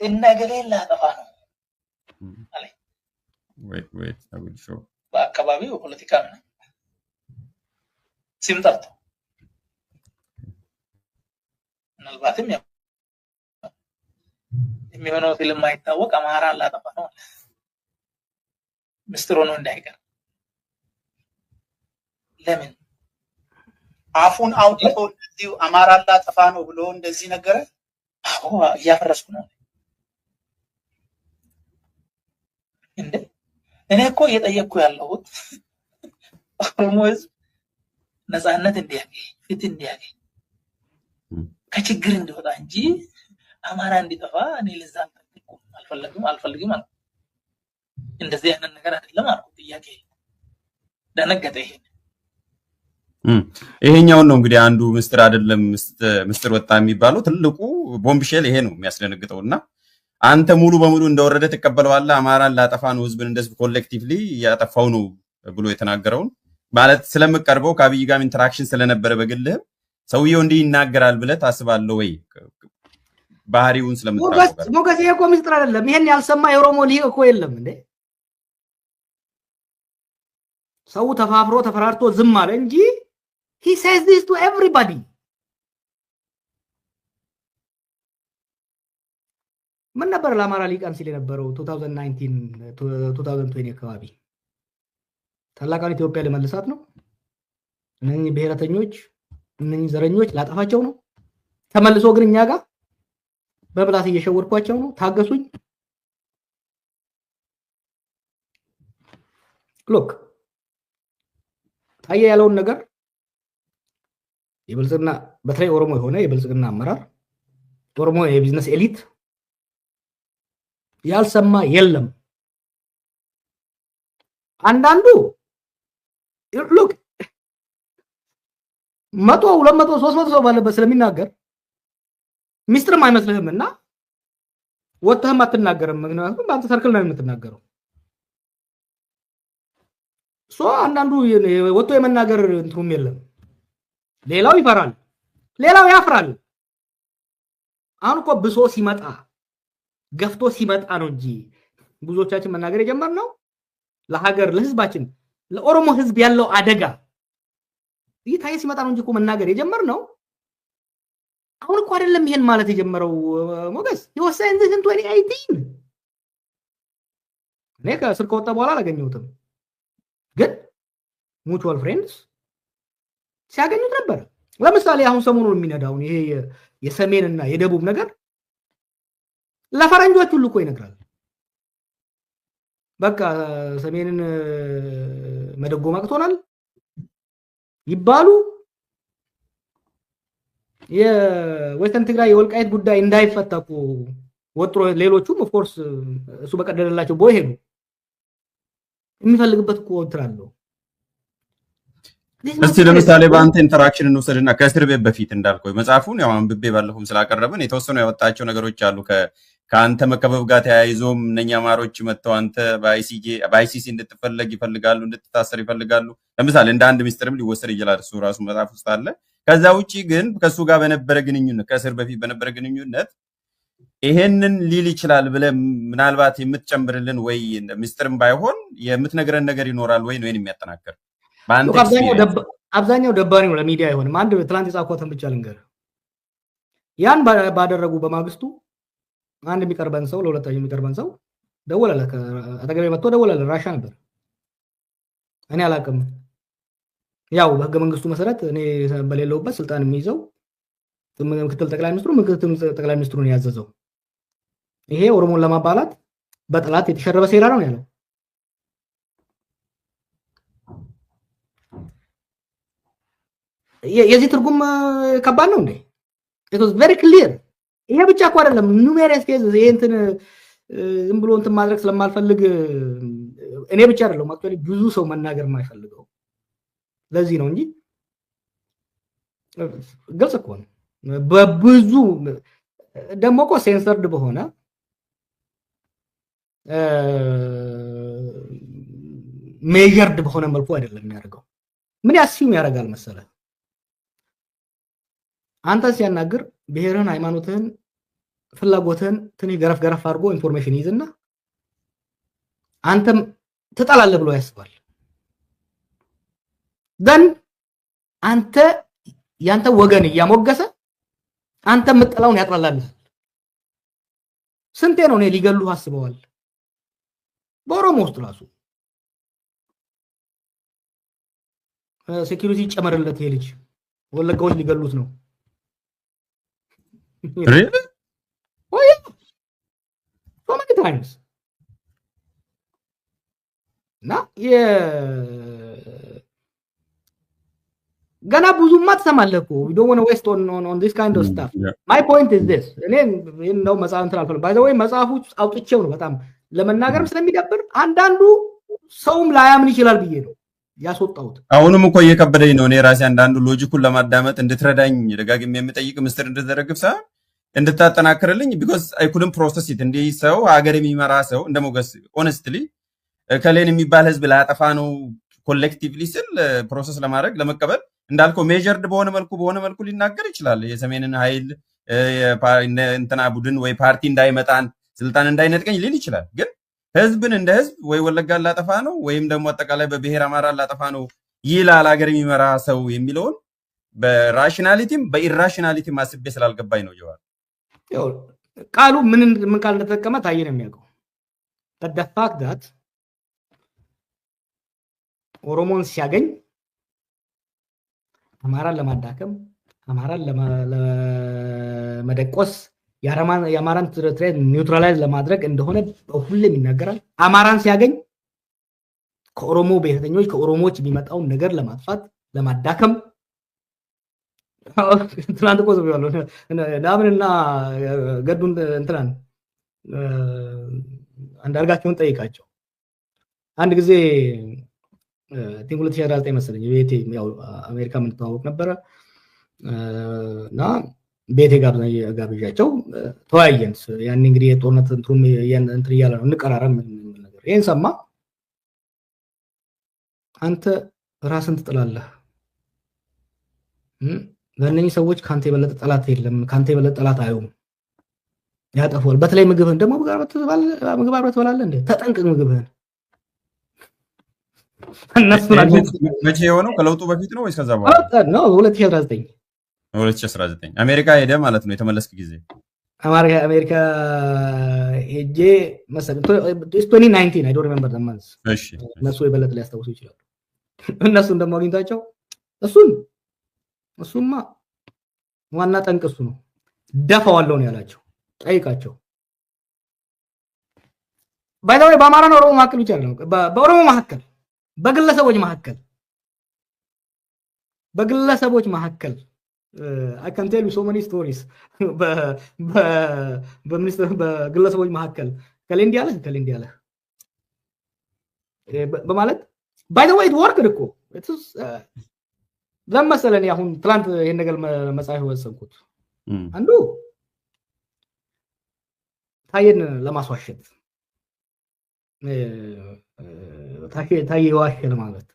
እነገሌን ላጠፋ ነው አለኝ። wait I will show በአካባቢው ፖለቲካ ነው ሲም ጠርቶ ምናልባትም የሚሆነው ፊልም ማይታወቅ አማራ ላጠፋ ነው ምስጢር ሆኖ እንዳይቀር ለምን አፉን አውጥቶ እንደዚህ አማራ ላጠፋ ነው ብሎ እንደዚህ ነገረ? አዎ እያፈረስኩ ነው እንዴ? እኔ እኮ እየጠየቅኩ ያለሁት ኦሮሞ ህዝብ ነፃነት እንዲያገኝ ፍትህ እንዲያገኝ ከችግር እንዲወጣ እንጂ አማራ እንዲጠፋ እኔ ለዛ አልፈልግም አልኩ። እንደዚህ አይነት ነገር አይደለም አልኩ። ጥያቄ ደነገጠ። ይሄኛውን ነው እንግዲህ አንዱ ምስጢር አይደለም ምስጢር ወጣ የሚባለው ትልቁ ቦምብሼል ይሄ ነው የሚያስደነግጠውና አንተ ሙሉ በሙሉ እንደወረደ ተቀበለዋለህ። አማራን ላጠፋ ነው ህዝብን እንደዚህ ኮሌክቲቭሊ ያጠፋው ነው ብሎ የተናገረውን ማለት ስለምቀርበው ከአብይ ጋር ኢንተራክሽን ስለነበረ በግልህ ሰውየው እንዲህ ይናገራል ብለህ ታስባለህ ወይ? ባህሪውን ስለምታውቀው ሞገስ ይሄ እኮ ምስጢር አይደለም። ይሄን ያልሰማ የኦሮሞ ሊግ እኮ የለም እንዴ? ሰው ተፋፍሮ ተፈራርቶ ዝም አለ እንጂ he says this to everybody. ምን ነበር ለአማራ ሊቃን ሲል የነበረው 2019 አካባቢ ታላቋን ኢትዮጵያ ለመልሳት ነው። እነኚህ ብሔረተኞች እነኚህ ዘረኞች ላጠፋቸው ነው። ተመልሶ ግን እኛ ጋር በብላት እየሸወርኳቸው ነው። ታገሱኝ። ሎክ ታየ ያለውን ነገር የብልጽግና በተለይ ኦሮሞ የሆነ የብልጽግና አመራር ኦሮሞ የቢዝነስ ኤሊት ያልሰማ የለም። አንዳንዱ ሎክ 100 200 300 ሰው ባለበት ስለሚናገር ሚስጥርም አይመስልህምና ወጥተህም አትናገርም። ምክንያቱም በአንተ ሰርክል ነው የምትናገረው። አንዳንዱ ወጥቶ የመናገር እንትሩም የለም። ሌላው ይፈራል፣ ሌላው ያፍራል። አሁን እኮ ብሶ ሲመጣ ገፍቶ ሲመጣ ነው እንጂ ብዙዎቻችን መናገር የጀመርነው ለሀገር ለህዝባችን ለኦሮሞ ህዝብ ያለው አደጋ ይታይ ሲመጣ ነው እንጂ እኮ መናገር የጀመርነው አሁን እኮ አይደለም። ይሄን ማለት የጀመረው ሞገስ የወሰን እንትን 2018 እኔ ከስር ከወጣ በኋላ አላገኘሁትም፣ ግን ሙቹዋል ፍሬንድስ ሲያገኙት ነበር። ለምሳሌ አሁን ሰሞኑን የሚነዳውን ይሄ የሰሜንና የደቡብ ነገር ለፈረንጆች ሁሉ እኮ ይነግራል። በቃ ሰሜንን መደጎም አቅቶናል ይባሉ የወሰን ትግራይ የወልቃይት ጉዳይ እንዳይፈታቁ ወጥሮ ሌሎቹም ኦፍ ኮርስ እሱ በቀደደላቸው ቦይ ሄዱ። የሚፈልግበት እኮ ወጥራለሁ። እስቲ ለምሳሌ በአንተ ኢንተራክሽን እንወሰድና ከእስር ቤት በፊት እንዳልከው መጽሐፉን ያው አንብቤ ባለፈውም ስላቀረብን የተወሰኑ ያወጣቸው ነገሮች አሉ። ከአንተ መከበብ ጋር ተያይዞም እነኛ አማሮች መጥተው አንተ በአይሲሲ እንድትፈለግ ይፈልጋሉ፣ እንድትታሰር ይፈልጋሉ። ለምሳሌ እንደ አንድ ሚስጥርም ሊወሰድ ይችላል። እሱ ራሱ መጽሐፍ ውስጥ አለ። ከዛ ውጪ ግን ከሱ ጋር በነበረ ግንኙነት ከእስር በፊት በነበረ ግንኙነት ይሄንን ሊል ይችላል ብለህ ምናልባት የምትጨምርልን ወይ ሚስጥርም ባይሆን የምትነግረን ነገር ይኖራል ወይ ነው የሚያጠናክር? አብዛኛው ደባሪ ነው ለሚዲያ አይሆንም። አንድ ትላንት የጻፍኩትን ብቻ ልንገርህ። ያን ባደረጉ በማግስቱ አንድ የሚቀርበን ሰው ለሁለተኛው የሚቀርበን ሰው ደወለለ። አጠገቤ መጥቶ ደወለለ። ራሻ ነበር። እኔ አላውቅም። ያው በህገ መንግስቱ መሰረት እኔ በሌለውበት ስልጣን የሚይዘው ምክትል ጠቅላይ ሚኒስትሩን ያዘዘው። ይሄ ኦሮሞን ለማባላት በጠላት የተሸረበ ሴራ ነው ያለው። የዚህ ትርጉም ከባድ ነው እንዴ? it was very clear። ይሄ ብቻ እኮ አይደለም numerous cases ይሄ እንትን ዝም ብሎ እንትን ማድረግ ስለማልፈልግ እኔ ብቻ አይደለም አክቹአሊ ብዙ ሰው መናገር የማይፈልገው ለዚህ ነው እንጂ ግልጽ እኮ ነው። በብዙ ደግሞ እኮ ሴንሰርድ በሆነ ሜጀርድ በሆነ መልኩ አይደለም የሚያደርገው። ምን ያስሲም ያደርጋል መሰለ አንተ ሲያናግር ብሔርህን፣ ሃይማኖትህን፣ ፍላጎትህን ትንሽ ገረፍ ገረፍ አድርጎ ኢንፎርሜሽን ይዝና አንተም ትጠላለህ ብሎ ያስባል። ደን አንተ ያንተ ወገን እያሞገሰ አንተ የምትጠላውን ያጥላላልህ። ስንቴ ነው እኔ ሊገሉህ አስበዋል። በኦሮሞ ውስጥ ራሱ ሴኩሪቲ ጨመረለት ይሄ ልጅ ወለጋዎች ሊገሉት ነው። Really? Oh yeah. So many times. ገና ብዙማ ትሰማለህ እኮ we don't want to waste on this kind of stuff. Yeah. My point is this እኔ እንደው መጽሐፍ እንትን አልፈልግም። by the way መጽሐፉ አውጥቼው ነው በጣም ለመናገርም ስለሚደብር አንዳንዱ ሰውም ላያምን ይችላል ብዬ ነው ያስወጣሁት። አሁንም እኮ እየከበደኝ ነው። እኔ ራሴ አንዳንዱ ሎጂኩን ለማዳመጥ እንድትረዳኝ ደጋግሜ የምጠይቅ ምስጢር እንድትዘረግፍ ሳይሆን እንድታጠናክርልኝ because I couldn't process it። እንዲህ ሰው ሀገር የሚመራ ሰው እንደ ሞገስ honestly ከሌን የሚባል ህዝብ ላያጠፋ ነው ኮሌክቲቭሊ ስል ፕሮሰስ ለማድረግ ለመቀበል እንዳልከው ሜጀርድ በሆነ መልኩ ሊናገር ይችላል። የሰሜንን ኃይል እንትና ቡድን ወይ ፓርቲ እንዳይመጣን ስልጣን እንዳይነጥቀኝ ሊል ይችላል። ግን ህዝብን እንደ ህዝብ ወይ ወለጋን ላጠፋ ነው ወይም ደግሞ አጠቃላይ በብሔር አማራን ላጠፋ ነው ይላል ሀገር የሚመራ ሰው የሚለውን በራሽናሊቲም በኢራሽናሊቲም አስቤ ስላልገባኝ ነው። ጀዋር ቃሉ ምን ቃል እንደተጠቀመ ታየ ነው የሚያውቀው። but the fact that ኦሮሞን ሲያገኝ አማራን ለማዳከም አማራን ለመደቆስ የአማራን ትሬት ኒውትራላይዝ ለማድረግ እንደሆነ ሁሌም ይናገራል። አማራን ሲያገኝ ከኦሮሞ ብሔርተኞች ከኦሮሞዎች የሚመጣውን ነገር ለማጥፋት ለማዳከም ትናንት እኮ ሰው ያለው ዳምንና ገዱን እንትናን አንዳርጋቸውን ጠይቃቸው አንድ ጊዜ ቲንክ 2019 መሰለኝ ቤቴ ያው አሜሪካ ምን ተዋወቅ ነበረ እና ቤቴ ጋብዣቸው ተወያየን። ያን እንግዲህ የጦርነት እንትን እያለ ነው እንቀራረም ነገር ይሄን ሰማ። አንተ ራስን ትጥላለህ ለእነኚህ ሰዎች ካንተ የበለጠ ጠላት የለም፣ ካንተ የበለጠ ጠላት አይሆንም፣ ያጠፋል። በተለይ ምግብህን ደግሞ ምግብ አብረህ ትበላለህ እንዴ? ተጠንቅቅ ምግብህን። መቼ የሆነው ከለውጡ በፊት ነው ወይስ ከዛ በኋላ ነው? 2019 አሜሪካ ሄደ ማለት ነው። የተመለስክ ጊዜ አሜሪካ ሄጄ መሰለኝ 2019 I don't remember the months። እሺ እነሱ የበለጠ ሊያስታውሱ ይችላሉ። እነሱን ደግሞ አግኝታቸው እሱማ ዋና ጠንቅ እሱ ነው ደፋዋለሁ ነው ያላቸው። ጠይቃቸው። by the way በአማራና ኦሮሞ መካከል ብቻ አይደለም፣ በኦሮሞ መካከል በግለሰቦች መካከል I can tell you so many stories በግለሰቦች መካከል ከሌንዲያለ በማለት by the way it worked እኮ ለምሳሌ አሁን ትላንት ይሄን ነገር መጻፍ ወሰንኩት። አንዱ ታየን ለማስዋሸት ታየ ዋሸ ለማለት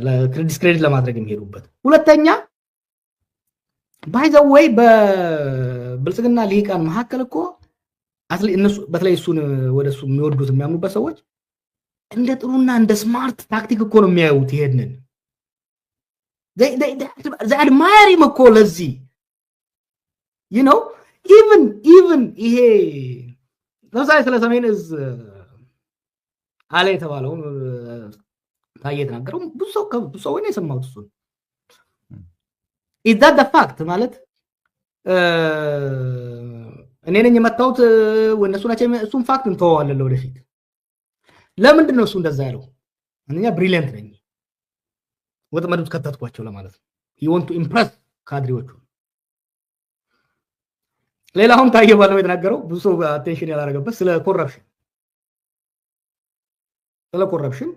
ለክሬዲት ለማድረግ የሚሄዱበት። ሁለተኛ by the way በብልጽግና ሊቃን መካከል እኮ እነሱ በተለይ እሱን ወደሱ የሚወዱት የሚያምኑበት ሰዎች እንደ ጥሩና እንደ ስማርት ታክቲክ እኮ ነው የሚያዩት ይሄንን they admire him እኮ ለዚህ you know even ይሄ ለምሳሌ ስለ ሰሜን እዝ አለ የተባለው ታየ ተናገረው ብዙ ሰው ነው የሰማሁት። እሱን is that the fact ማለት እኔ ነኝ የመታሁት ወነሱ ናቸው እሱን ፋክት እንተዋዋለን ለወደፊት ለምንድን ነው እሱ እንደዛ ያለው አንኛ ብሪሊያንት ነኝ ወጥመድ ውስጥ ከተትኳቸው ለማለት ነው he want to impress ካድሬዎቹ ሌላውን ታየ ባለው የተናገረው ብዙ ሰው አቴንሽን ያላረገበት ስለ ኮረፕሽን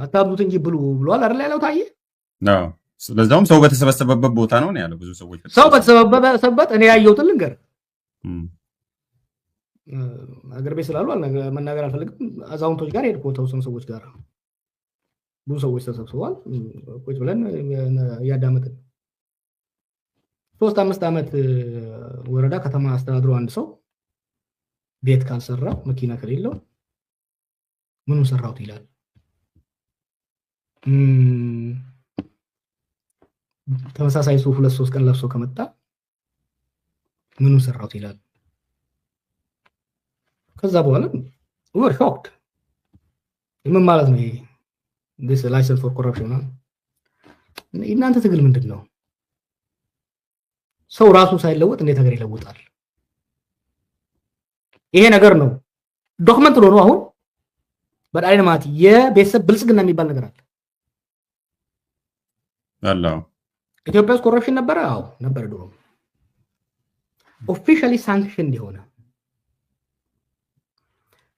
አታብዙት እንጂ ብሉ ብሏል አይደል ያለው ታየ ነው ስለዛውም ሰው በተሰበሰበበት ቦታ ነው ያለው ብዙ ሰዎች ሰው በተሰበሰበበት እኔ ያየሁትን ልንገር አገር ቤት ስላሉ መናገር አልፈልግም አዛውንቶች ጋር ሄድኩ ተወሰኑ ሰዎች ጋር ብዙ ሰዎች ተሰብስበዋል ቁጭ ብለን ያዳመጥን 3-5 ዓመት ወረዳ ከተማ አስተዳድሮ አንድ ሰው ቤት ካልሰራ መኪና ከሌለው ምኑን ሰራውት ይላል ተመሳሳይ ሱፍ 2-3 ቀን ለብሶ ከመጣ ምኑን ሰራውት ይላል ከዛ በኋላ ወር ሾክድ ምን ማለት ነው ይሄ this license for corruption እናንተ ትግል ምንድነው ሰው ራሱ ሳይለወጥ እንዴት ሀገር ይለውጣል ይሄ ነገር ነው ዶክመንት ነው አሁን በአይነማት የቤተሰብ ብልጽግና የሚባል ነገር አለ አላህ ኢትዮጵያ ውስጥ ኮረፕሽን ነበር አዎ ነበር ድሮ ኦፊሻሊ ሳንክሽን እንዲሆነ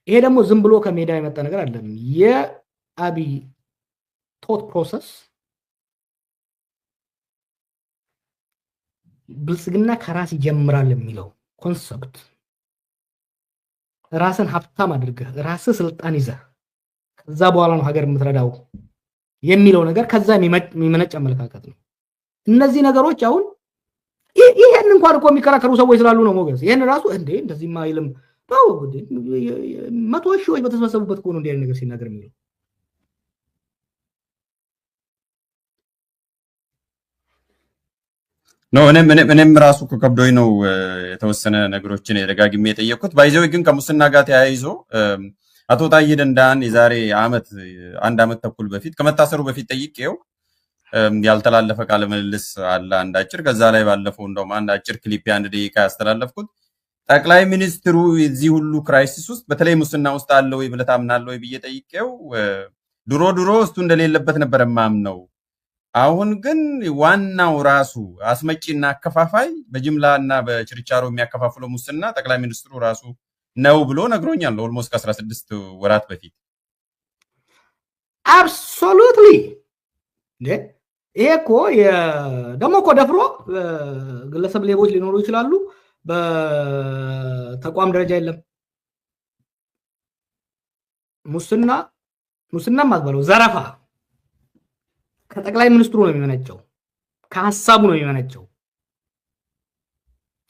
ይሄ ደግሞ ዝም ብሎ ከሜዳ የመጣ ነገር አይደለም የአብይ ቶት ፕሮሰስ ብልጽግና ከራስ ይጀምራል የሚለው ኮንሰፕት ራስን ሀብታም አድርገህ ራስ ስልጣን ይዘህ ከዛ በኋላ ነው ሀገር የምትረዳው የሚለው ነገር ከዛ የሚመነጭ አመለካከት ነው እነዚህ ነገሮች አሁን ይሄን እንኳን እኮ የሚከራከሩ ሰዎች ስላሉ ነው ሞገስ ይሄን ራሱ እንዴ እንደዚህ ማይልም ነው መቶ ሺዎች በተሰበሰቡበት እኮ ነው እንዲህ ነገር ሲናገር የሚለው ነው እኔም ራሱ ከከብዶኝ ነው የተወሰነ ነገሮችን ደጋግሜ የጠየቅኩት ባይዘው ግን ከሙስና ጋር ተያይዞ አቶ ታዬ ደንዳን የዛሬ አንድ አመት ተኩል በፊት ከመታሰሩ በፊት ጠይቄው ያልተላለፈ ቃለ ምልልስ አለ አንድ አጭር ከዛ ላይ ባለፈው እንደውም አንድ አጭር ክሊፕ አንድ ደቂቃ ያስተላለፍኩት ጠቅላይ ሚኒስትሩ እዚህ ሁሉ ክራይሲስ ውስጥ በተለይ ሙስና ውስጥ አለ ወይ ብለህ ታምናለህ ወይ ብዬ ጠይቄው ድሮ እሱ እንደሌለበት ነበር ማምነው አሁን ግን ዋናው ራሱ አስመጪና አከፋፋይ በጅምላና በችርቻሮ የሚያከፋፍለው ሙስና ጠቅላይ ሚኒስትሩ ራሱ ነው ብሎ ነግሮኛል ኦልሞስት ከ16 ወራት በፊት አብሶሉትሊ ይሄ እኮ ደግሞ እኮ ደፍሮ ግለሰብ ሌቦች ሊኖሩ ይችላሉ በተቋም ደረጃ የለም ሙስና ማዝበለው ዘረፋ ከጠቅላይ ሚኒስትሩ ነው የሚመነጨው ከሐሳቡ ነው የሚመነጨው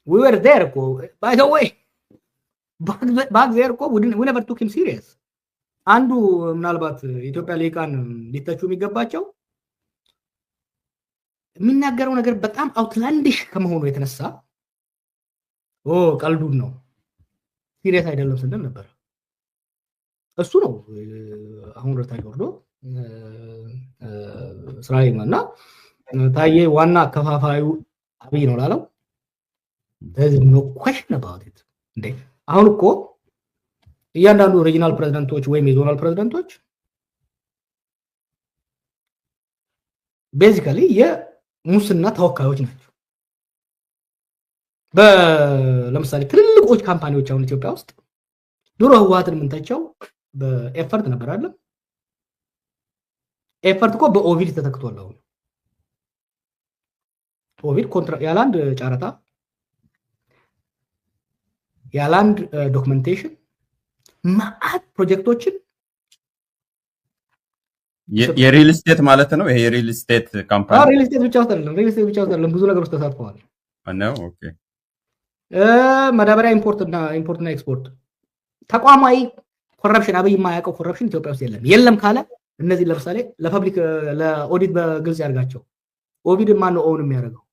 we were there እኮ by the way back there እኮ we never took him serious አንዱ ምናልባት ኢትዮጵያ ሊቃን ሊተቹ የሚገባቸው የሚናገረው ነገር በጣም አውትላንዲሽ ከመሆኑ የተነሳ ቀልዱን ነው ሲሪየስ አይደለም ስንል ነበር እሱ ነው አሁን ረታኝ ወርዶ ስራይማና ታዬ ዋና አከፋፋዩ አብይ ነው ላለው there's no question about it እንዴ አሁን እኮ እያንዳንዱ ሪጂናል ፕሬዝዳንቶች ወይም የዞናል ፕሬዝዳንቶች ቤዚካሊ የሙስና ተወካዮች ናቸው ለምሳሌ ትልልቆች ካምፓኒዎች አሁን ኢትዮጵያ ውስጥ ድሮ ህዋትን ምንተቸው በኤፈርት ነበር አይደል ኤፈርት እኮ በኦቪድ ተተክቷል አሁን ኦቪድ ኮንትራክት ያላንድ ጫረታ ያላንድ ዶክመንቴሽን ማአት ፕሮጀክቶችን የሪል ስቴት ማለት ነው ይሄ የሪል ስቴት ካምፓኒ ሪል ስቴት ብቻ አይደለም ብዙ ነገሮች ተሳትፈዋል ነው ኦኬ ማዳበሪያ ኢምፖርትና ኤክስፖርት ተቋማዊ ኮረፕሽን አብይ የማያውቀው ኮረፕሽን ኢትዮጵያ ውስጥ የለም ካለ እነዚህ ለምሳሌ ለፐብሊክ ለኦዲት በግልጽ ያርጋቸው ኦዲት ማን ነው ኦውን የሚያደርገው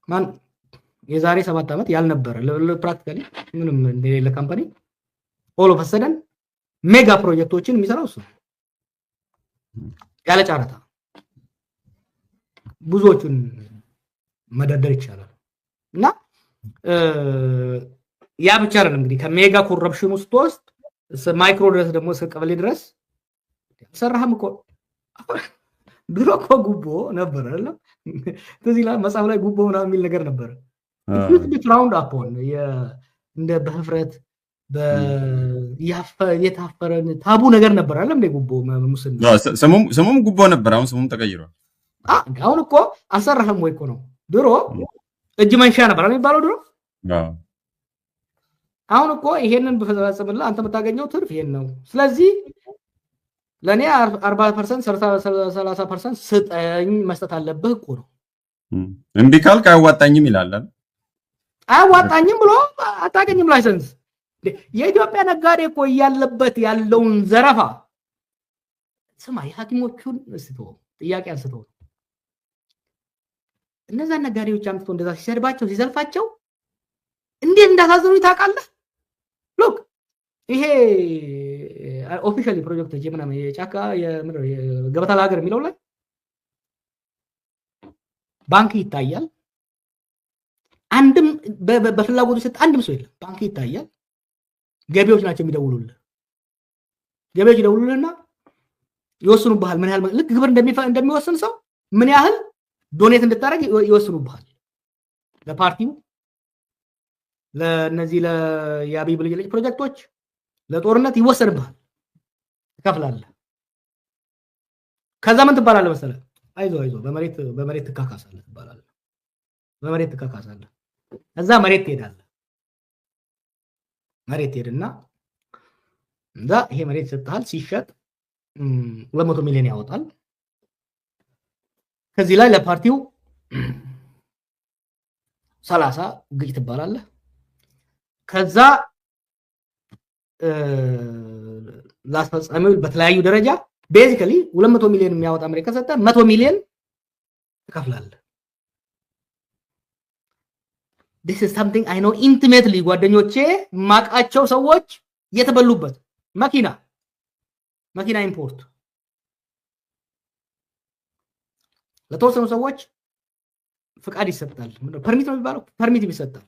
ማን የዛሬ 7 ዓመት ያልነበረ ፕራክቲካሊ ምንም እንደሌለ ካምፓኒ ኦል ኦፍ ሰደን ሜጋ ፕሮጀክቶችን የሚሰራው እሱ ያለ ጫረታ ብዙዎቹን መደርደር ይቻላል እና ያ ብቻ አይደለም እንግዲህ ከሜጋ ኮረፕሽን ውስጥ ማይክሮ ድረስ ደግሞ እስከ ቀበሌ ድረስ ሰራህም እኮ ድሮ እኮ ጉቦ ነበር አይደለም ትዝ ይላል መጽሐፍ ላይ ጉቦ ምናምን የሚል ነገር ነበር ፍራውንድ አፖን እንደ በህፍረት የታፈረን ታቡ ነገር ነበር አይደለም እንደ ጉቦ ሙስና ስሙም ጉቦ ነበር አሁን ስሙም ተቀይሯል አሁን እኮ አልሰራህም ወይ እኮ ነው ድሮ እጅ መንሻ ነበር የሚባለው ድሮ አሁን እኮ ይሄንን በፈጸምልህ አንተ የምታገኘው ትርፍ ይሄን ነው ስለዚህ ለኔ 40% 30% ስጠኝ መስጠት አለብህ እኮ ነው እንዴ ካልክ አያዋጣኝም ይላል አያዋጣኝም ብሎ አታገኝም ላይሰንስ የኢትዮጵያ ነጋዴ እኮ ያለበት ያለውን ዘረፋ ስማ የሐኪሞቹን እስቶ ጥያቄ አንስቶ እነዛ ነጋዴዎች አምጥቶ እንደዛ ሲሰድባቸው ሲዘልፋቸው እንዴት እንዳሳዘኑ ታውቃለህ ሎክ ይሄ ኦፊሻሊ ፕሮጀክት ጀምናም የጫካ የገበታ ለሀገር የሚለው ላይ ባንክ ይታያል አንድም በፍላጎቱ ሰጥ አንድም ሰው የለም ባንክ ይታያል ገቢዎች ናቸው የሚደውሉልህ ገቢዎች ይደውሉልህና ይወስኑብሃል ምን ያህል ልክ ግብር እንደሚወስን ሰው ምን ያህል ዶኔት እንድታረግ ይወስኑብሃል ለፓርቲው ለነዚህ ለያቢ ብልጅልጅ ፕሮጀክቶች ለጦርነት ይወሰንብሃል ትከፍላለህ ከዛ ምን ትባላለህ መሰለህ አይዞ በመሬት ትካካሳለህ ትባላለህ በመሬት ትካካሳለህ እዛ መሬት ትሄዳለህ መሬት ሄድና እንዳ ይሄ መሬት ሰጥሃል ሲሸጥ 200 ሚሊዮን ያወጣል ከዚህ ላይ ለፓርቲው 30 ግጭ ትባላለህ ከዛ ላስፈጻሚው በተለያዩ ደረጃ ቤዚካሊ 200 ሚሊዮን የሚያወጣ አሜሪካ ሰጣ 100 ሚሊዮን ትከፍላለህ this is something I know intimately ጓደኞቼ ማቃቸው ሰዎች የተበሉበት መኪና ኢምፖርት ለተወሰኑ ሰዎች ፍቃድ ይሰጣል ፐርሚት ነው የሚባለው ፐርሚት ይሰጣል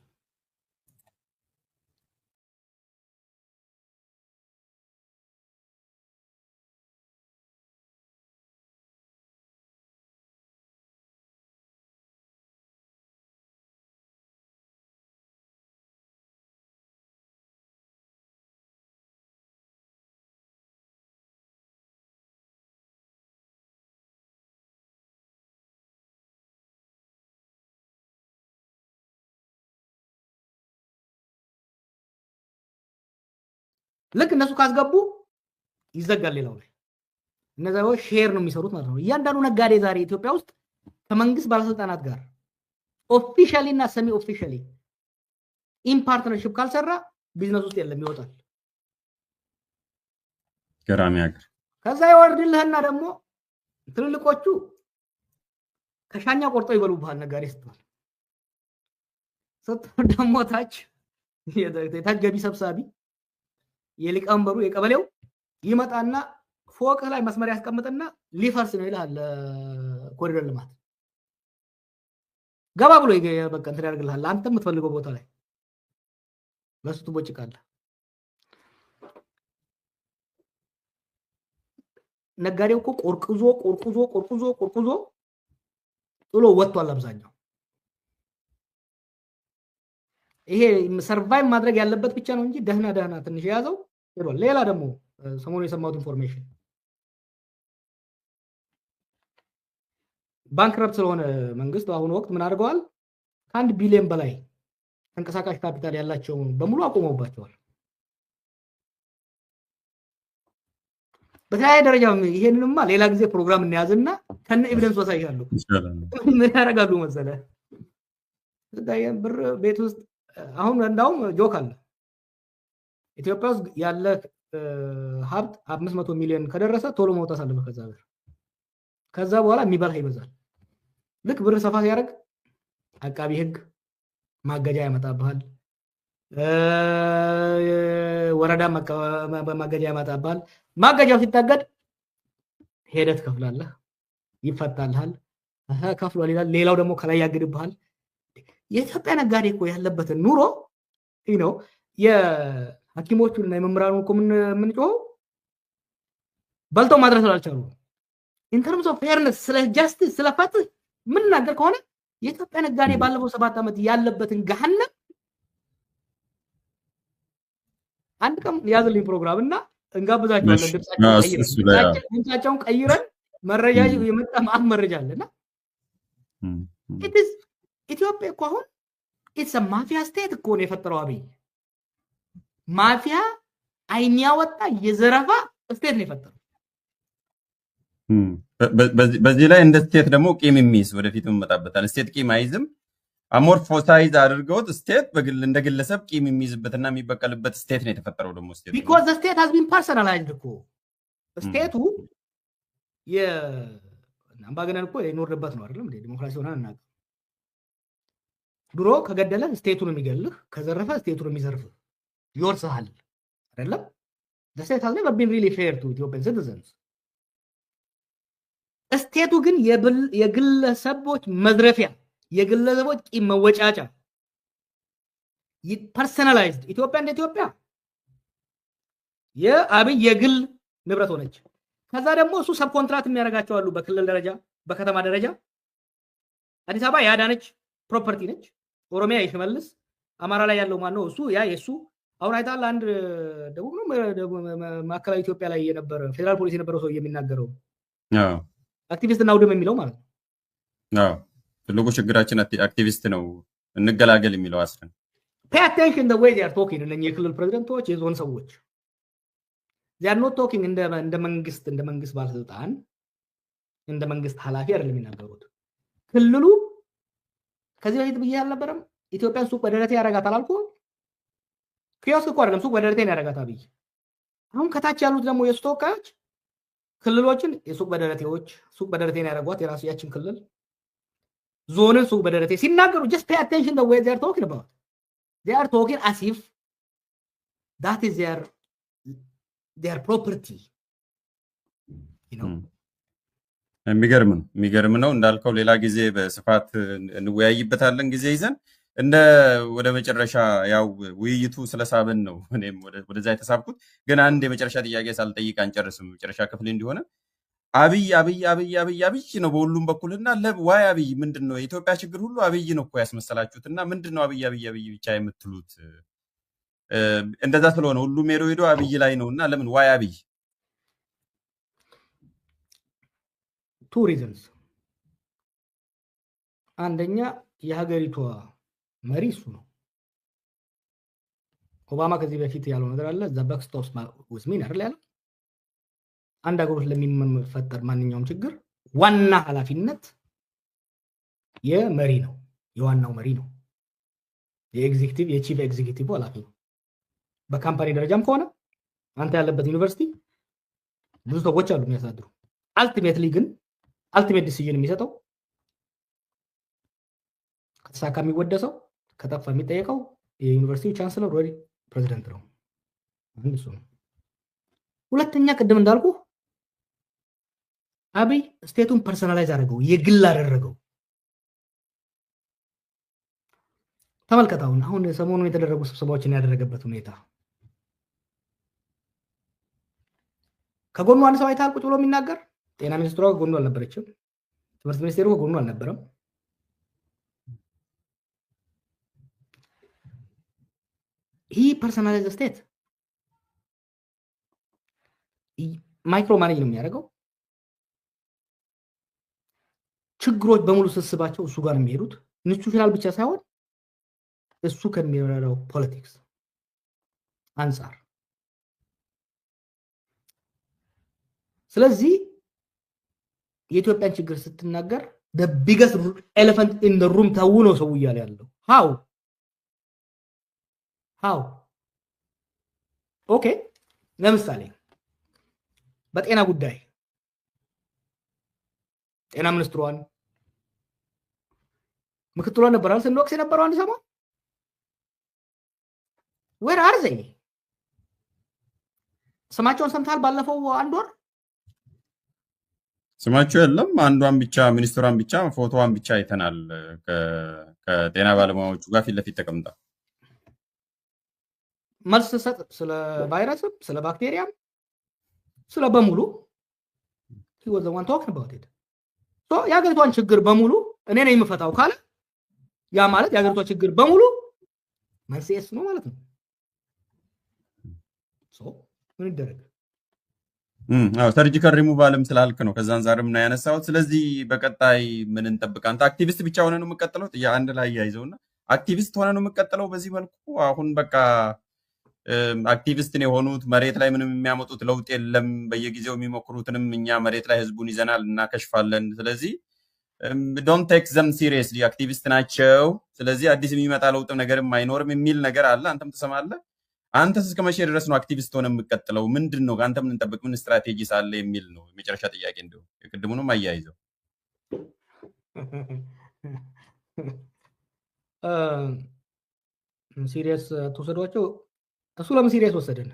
ልክ እነሱ ካስገቡ ይዘጋል ሌላው ላይ እነዛው ሼር ነው የሚሰሩት ማለት ነው እያንዳንዱ ነጋዴ ዛሬ ኢትዮጵያ ውስጥ ከመንግስት ባለስልጣናት ጋር ኦፊሻሊ እና ሰሚ ኦፊሻሊ ኢን ፓርትነርሺፕ ካልሰራ ቢዝነስ ውስጥ የለም ይወጣል ገራሚ ሀገር ከዛ ይወርድልህና ደግሞ ትልልቆቹ ከሻኛ ቆርጠው ይበሉብሃል ነጋዴ ስትባል ስትል ደግሞ ታች የታገቢ ሰብሳቢ የሊቀመንበሩ የቀበሌው ይመጣና ፎቅ ላይ መስመር ያስቀምጥና ሊፈርስ ነው ይላል ኮሪደር ልማት ገባ ብሎ በቃ እንትን ያደርግልሃል አንተ የምትፈልገው ቦታ ላይ ለሱ ትቦጭቃለህ ነጋዴው እኮ ቆርቁዞ ጥሎ ወጥቷል አብዛኛው ይሄ ሰርቫይቭ ማድረግ ያለበት ብቻ ነው እንጂ ደህና ትንሽ ያዘው ይሏል ሌላ ደግሞ ሰሞኑ የሰማሁት ኢንፎርሜሽን ባንክረፕት ስለሆነ መንግስት አሁን ወቅት ምን አድርገዋል ከ1 ቢሊዮን በላይ ተንቀሳቃሽ ካፒታል ያላቸው በሙሉ አቆመውባቸዋል በተለያየ ደረጃ ይሄንንማ ሌላ ጊዜ ፕሮግራም እንያዝና ከነ ኤቪደንስ ወሳይሻለሁ ምን ያደርጋሉ መሰለህ ብር ቤት ውስጥ አሁን እንዳውም ጆክ አለ ኢትዮጵያ ውስጥ ያለ ሀብት 500 ሚሊዮን ከደረሰ ቶሎ መውጣት አለበት ከዛ በኋላ የሚበላ ይበዛል ልክ ብር ሰፋ ሲያደርግ አቃቢ ህግ ማገጃ ያመጣብሃል ወረዳ ማገጃ ያመጣብሃል ማገጃው ሲታገድ ሄደት ከፍላለህ ይፈታልሃል ከፍሏል ይላል ሌላው ደግሞ ከላይ ያግድብሃል የኢትዮጵያ ነጋዴ እኮ ያለበትን ኑሮ ነው የሐኪሞቹና የመምህራኑ እኮ ምንጮኸው በልተው ማድረስ አልቻሉ። ኢን ተርምስ ኦፍ ፌርነስ ስለ ጃስቲስ ስለ ፍትህ ምን ነገር ከሆነ የኢትዮጵያ ነጋዴ ባለፈው 7 ዓመት ያለበትን ገሃነም አንድ ቀን ያዝልኝ ፕሮግራም እና እንጋብዛቸዋለን። ድምጻቸውን ቀይረን መረጃ የመጣ ማን መረጃ አለና ኢትዮጵያ እኮ አሁን ኢትስ ማፊያ ስቴት እኮ ነው የፈጠረው አብይ። ማፊያ አይን ያወጣ የዘረፋ ስቴት ነው የፈጠረው። በዚህ ላይ እንደ ስቴት ደግሞ ቂም የሚይዝ ወደፊት እንመጣበታለን። ስቴት ቂም አይዝም፣ አሞርፎሳይዝ አድርገውት ስቴት እንደ ግለሰብ ቂም የሚይዝበትና የሚበቀልበት ስቴት ነው የተፈጠረው። ደግሞ ስቴት because the state has been personalized እኮ ስቴቱ የአምባገነን እኮ የኖርበት ነው አይደለም እንዴ? ዲሞክራሲ ሆነ እና ድሮ ከገደለ ስቴቱን የሚገልህ ከዘረፈ ስቴቱን የሚዘርፍ ይወርስሃል አይደለም? the state has never been really fair to Ethiopian citizens. ስቴቱ ግን የግለሰቦች መዝረፊያ የግለሰቦች ቂም መወጫጫ ፐርሰናላይዝድ ኢትዮጵያ እንደ ኢትዮጵያ የአብይ የግል ንብረት ሆነች። ከዛ ደግሞ እሱ ሰብ ኮንትራክት የሚያደርጋቸው አሉ በክልል ደረጃ በከተማ ደረጃ። አዲስ አበባ ያዳነች ፕሮፐርቲ ነች። ኦሮሚያ የሽመልስ፣ አማራ ላይ ያለው ማን ነው እሱ ያ የሱ። አሁን አይታል አንድ ደቡብ ነው ማዕከላዊ ኢትዮጵያ ላይ የነበረ ፌደራል ፖሊስ የነበረው ሰው የሚናገረው አክቲቪስት እና ውድም የሚለው ማለት ነው። ትልቁ ችግራችን አክቲቪስት ነው እንገላገል የሚለው አስረን pay attention the way they are talking እነኚህ የክልል ፕሬዝዳንቶች የዞን ሰዎች they are not talking እንደ መንግስት ባለስልጣን እንደ መንግስት ኃላፊ አይደለም የሚናገሩት። ክልሉ ከዚህ በፊት ብዬ አልነበረም ኢትዮጵያን ሱቅ በደረቴ ያረጋታል አልኩ። ኪዮስክ እኮ አይደለም ሱቅ በደረቴ ያረጋታል አብይ። አሁን ከታች ያሉት ደግሞ የሱ ተወካዮች ክልሎችን የሱቅ በደረቴዎች ሱቅ በደረቴን ያረጓት የራሱ ያችን ክልል ዞንን ሱቅ በደረቴ ሲናገሩ just pay attention the way they are talking about. They are talking as if that is their property, you know. የሚገርም ነው እንዳልከው ሌላ ጊዜ በስፋት እንወያይበታለን ጊዜ ይዘን እንደ ወደ መጨረሻ ያው ውይይቱ ስለሳበን ነው እኔም ወደዛ የተሳብኩት። ግን አንድ የመጨረሻ ጥያቄ ሳልጠይቅ አንጨርስም። መጨረሻ ክፍል እንዲሆነ አብይ ነው በሁሉም በኩልና ዋይ አብይ ምንድነው የኢትዮጵያ ችግር ሁሉ አብይ ነው እኮ ያስመሰላችሁትና ምንድነው አብይ ብቻ የምትሉት? እንደዛ ስለሆነ ሁሉም ሄዶ አብይ ላይ ነውና ለምን ዋይ አብይ? two reasons አንደኛ የሀገሪቷ መሪ እሱ ነው። ኦባማ ከዚህ በፊት ያለው ነገር አለ the buck stops with me አይደል ያለው። አንድ ሀገር ውስጥ ለሚፈጠር ማንኛውም ችግር ዋና ኃላፊነት የመሪ ነው፣ የዋናው መሪ ነው። የኤግዚኪቲቭ የቺፍ ኤግዚኪቲቭ ኃላፊ ነው። በካምፓኒ ደረጃም ከሆነ አንተ ያለበት ዩኒቨርሲቲ ብዙ ሰዎች አሉ የሚያሳድሩ። አልቲሜትሊ ግን አልቲሜት ዲሲዥን የሚሰጠው ከተሳካ የሚወደሰው ከጠፋ የሚጠየቀው የዩኒቨርሲቲው ቻንስለር ወይ ፕሬዝዳንት ነው። አንድ እሱ ነው። ሁለተኛ ቅድም እንዳልኩ አብይ ስቴቱን ፐርሰናላይዝ አደረገው፣ የግል አደረገው። ተመልከታው አሁን ሰሞኑን የተደረጉ ስብሰባዎችን ያደረገበት ሁኔታ ከጎኑ አንድ ሰው አይታል ቁጭ ብሎ የሚናገር። ጤና ሚኒስትሯ ከጎኑ አልነበረችም። ትምህርት ሚኒስቴሩ ከጎኑ አልነበረም። he personalized the state ማይክሮ ማኔጅ ነው የሚያደርገው። ችግሮች በሙሉ ስብስባቸው እሱ ጋር የሚሄዱት ኢንስቲትዩሽናል ብቻ ሳይሆን እሱ ከሚረዳው ፖለቲክስ አንፃር። ስለዚህ የኢትዮጵያን ችግር ስትናገር the biggest elephant in the room ታውኖ ሰው እያለ ያለው how ኦኬ ለምሳሌ በጤና ጉዳይ ጤና ሚኒስትሯን ምክትሏን ነበራል ስንወቅስ የነበረው አንድ ሰሞን where are they? ስማቸውን ሰምታል ባለፈው አንድ ወር ስማቸው የለም። አንዷን ብቻ ሚኒስትሯን ብቻ ፎቶዋን ብቻ አይተናል። ከጤና ባለሙያዎቹ ጋር ፊት ለፊት ተቀምጣ መልስ ሰጥ ስለ ቫይረስም ስለ ባክቴሪያም ስለ በሙሉ he was the one talking about it. so የሀገሪቷን ችግር በሙሉ እኔ ነኝ የምፈታው ካለ ያ ማለት የሀገሪቷ ችግር በሙሉ መንስኤስ ነው ማለት ነው። so ምን ይደረግ? ሰርጂካል ሪሙቫልም ስላልክ ነው ከዛ አንፃርም ነው ያነሳሁት። ስለዚህ በቀጣይ ምን እንጠብቅ? አንተ አክቲቪስት ብቻ ሆነ ነው የምትቀጥለው? አንድ ላይ ያይዘውና አክቲቪስት ሆነ ነው የምትቀጥለው በዚህ መልኩ? አሁን በቃ አክቲቪስትን የሆኑት መሬት ላይ ምንም የሚያመጡት ለውጥ የለም፣ በየጊዜው የሚሞክሩትንም እኛ መሬት ላይ ህዝቡን ይዘናል እናከሽፋለን። ስለዚህ ዶንት ቴክ ዘም ሲሪየስሊ አክቲቪስት ናቸው፣ ስለዚህ አዲስ የሚመጣ ለውጥ ነገርም አይኖርም የሚል ነገር አለ። አንተም ትሰማለህ? አንተስ እስከ መቼ ድረስ ነው አክቲቪስት ሆነ የምትቀጥለው? ምንድን ነው አንተ ምን እንጠብቅ? ምን ስትራቴጂ ሳለ የሚል ነው የመጨረሻ ጥያቄ። እንደው የቅድሙንም አያይዘው ሲሪየስ ተወሰዷቸው። እሱ ለምን ሲሪየስ ወሰደን?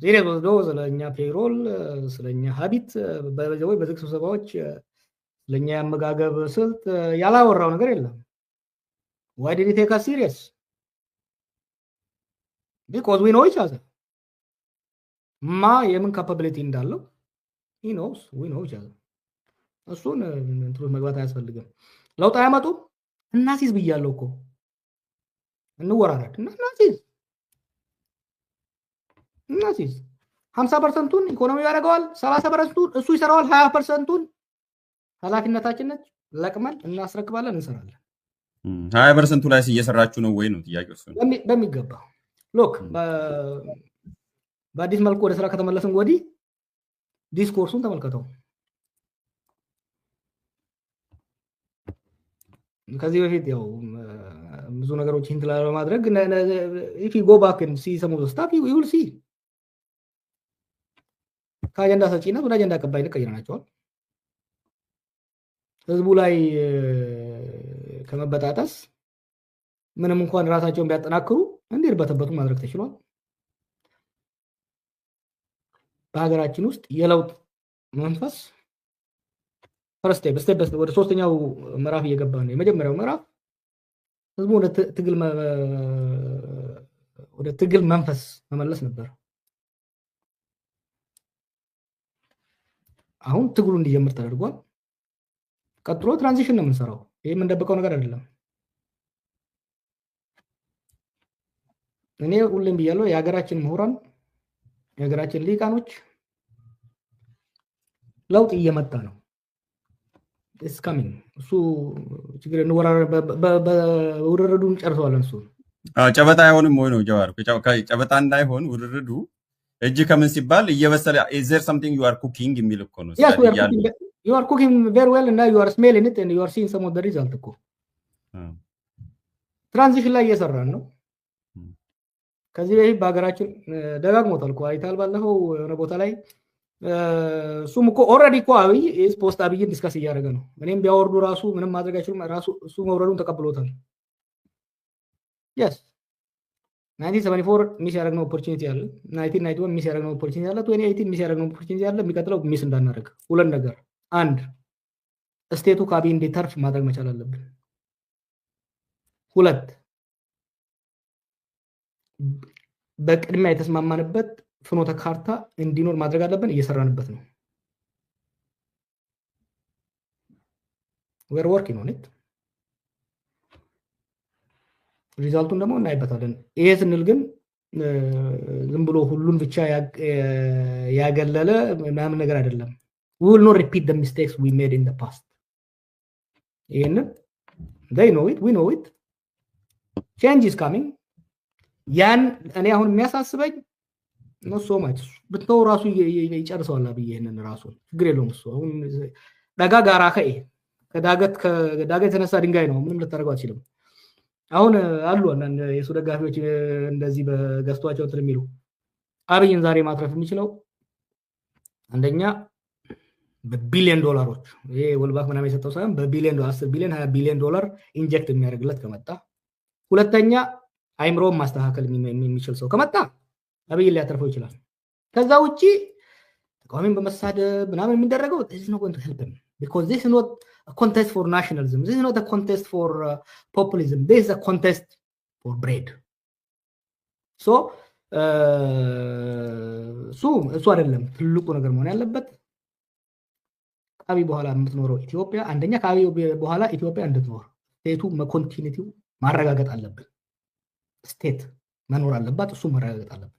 ሲሪየስ ወስዶ ስለኛ ፔሮል ስለኛ ሀቢት በዝግ ስብሰባዎች ስለኛ ያመጋገብ ስልት ያላወራው ነገር የለም። why did he take us serious? because we know each other. ማ የምን ካፓቢሊቲ እንዳለው he knows we know each other. እሱን እንትሩ መግባት አያስፈልግም። ለውጥ አያመጡ እናሲዝ ብያለሁ እኮ እንወራረድ እና እናሲዝ 50%ቱን ኢኮኖሚ ያደርገዋል፣ 30%ቱን እሱ ይሰራዋል፣ 20%ቱን ኃላፊነታችን ነች ለቅመን እናስረክባለን፣ እንሰራለን። 20%ቱ ላይ እየሰራችሁ ነው ወይ ነው ጥያቄው? እሱ በሚገባ ሎክ በአዲስ መልኩ ወደ ስራ ከተመለስን ወዲህ ዲስኮርሱን ተመልከተው። ከዚህ በፊት ያው ብዙ ነገሮች እንትን ለማድረግ if you go back and see some of the stuff you will see ከአጀንዳ ሰጪነት ወደ አጀንዳ አቀባይነት ቀይረናቸዋል። ህዝቡ ላይ ከመበጣጠስ ምንም እንኳን ራሳቸውን ቢያጠናክሩ እንዲርበተበቱ ማድረግ ተችሏል። በሀገራችን ውስጥ የለውጥ መንፈስ ፈርስት ስቴፕ ወደ ሶስተኛው ምዕራፍ እየገባ ነው። የመጀመሪያው ምዕራፍ ህዝቡ ወደ ትግል መንፈስ መመለስ ነበር። አሁን ትግሉ እንዲጀምር ተደርጓል። ቀጥሎ ትራንዚሽን ነው የምንሰራው። ይሄ የምንደብቀው ነገር አይደለም። እኔ ሁሌም ብያለሁ፣ የሀገራችን ምሁራን የሀገራችን ሊቃኖች ለውጥ እየመጣ ነው። it's coming እሱ ችግር ውርርዱን ጨርሰዋል። እሱ ጨበጣ አይሆንም ወይ ነው ጀዋር? ጨበጣ እንዳይሆን ውርርዱ እጅ ከምን ሲባል እየበሰለ is there something you are cooking የሚል እኮ ነው። yes you are cooking very well and now you are smelling it and you are seeing some of the result እኮ ትራንዚሽን ላይ እየሰራን ነው። ከዚህ በፊት በሀገራችን ደጋግሞታል እኮ አይታል። ባለፈው የሆነ ቦታ ላይ እሱም እኮ ኦልሬዲ እኮ አብይ ፖስት አብይን ዲስከስ እያደረገ ነው። እኔም ቢያወርዱ ራሱ ምንም ማድረግ አይችሉም። ራሱ እሱ መውረዱን ተቀብሎታል። yes 1974 ሚስ ያደረግነው ኦፖርቹኒቲ አለ፣ 1991 ሚስ ያደረግነው ኦፖርቹኒቲ አለ፣ 2018 ሚስ ያደረግነው ኦፖርቹኒቲ አለ። የሚቀጥለው ሚስ እንዳናደርግ ሁለት ነገር፣ አንድ ስቴቱ ከአብይ እንዲተርፍ ማድረግ መቻል አለብን። ሁለት በቅድሚያ የተስማማንበት ፍኖተ ካርታ እንዲኖር ማድረግ አለብን። እየሰራንበት ነው። we're working on it። ሪዛልቱን ደግሞ እናይበታለን። ይሄ ስንል ግን ዝም ብሎ ሁሉን ብቻ ያገለለ ምናምን ነገር አይደለም። we will not repeat the mistakes we made in the past። ይሄንን they know it, we know it። change is coming። ያን እኔ አሁን የሚያሳስበኝ ነው so much ብትተው ራሱ ይጨርሰዋል አብይ ይሄንን ራሱ ችግር የለውም። እሱ አሁን ዳጋ ጋራ ከዳገት የተነሳ ድንጋይ ነው፣ ምንም ልታደርገው አትችልም። አሁን አሉ አንዳንድ የሱ ደጋፊዎች እንደዚህ በገዝቷቸው እንትን የሚሉ አብይን ዛሬ ማትረፍ የሚችለው አንደኛ በቢሊዮን ዶላሮች ይሄ ወልባክ ምናምን የሰጠው ሳይሆን በቢሊዮን 10 ቢሊዮን 20 ቢሊዮን ዶላር ኢንጀክት የሚያደርግለት ከመጣ፣ ሁለተኛ አይምሮን ማስተካከል የሚችል ሰው ከመጣ አብይን ሊያተርፈው ይችላል። ከዛ ውጪ ተቃዋሚን በመሳደብ ምናምን የሚደረገው this is not going to help him because this is not a contest for nationalism, this is not a contest for populism, this is a contest for bread. so እሱ አይደለም ትልቁ ነገር መሆን ያለበት። ከአብይ በኋላ የምትኖረው ኢትዮጵያ አንደኛ ከአብይ በኋላ ኢትዮጵያ እንድትኖር ስቴቱ ኮንቲኒቲው ማረጋገጥ አለብን። ስቴት መኖር አለባት፣ እሱ ማረጋገጥ አለብን።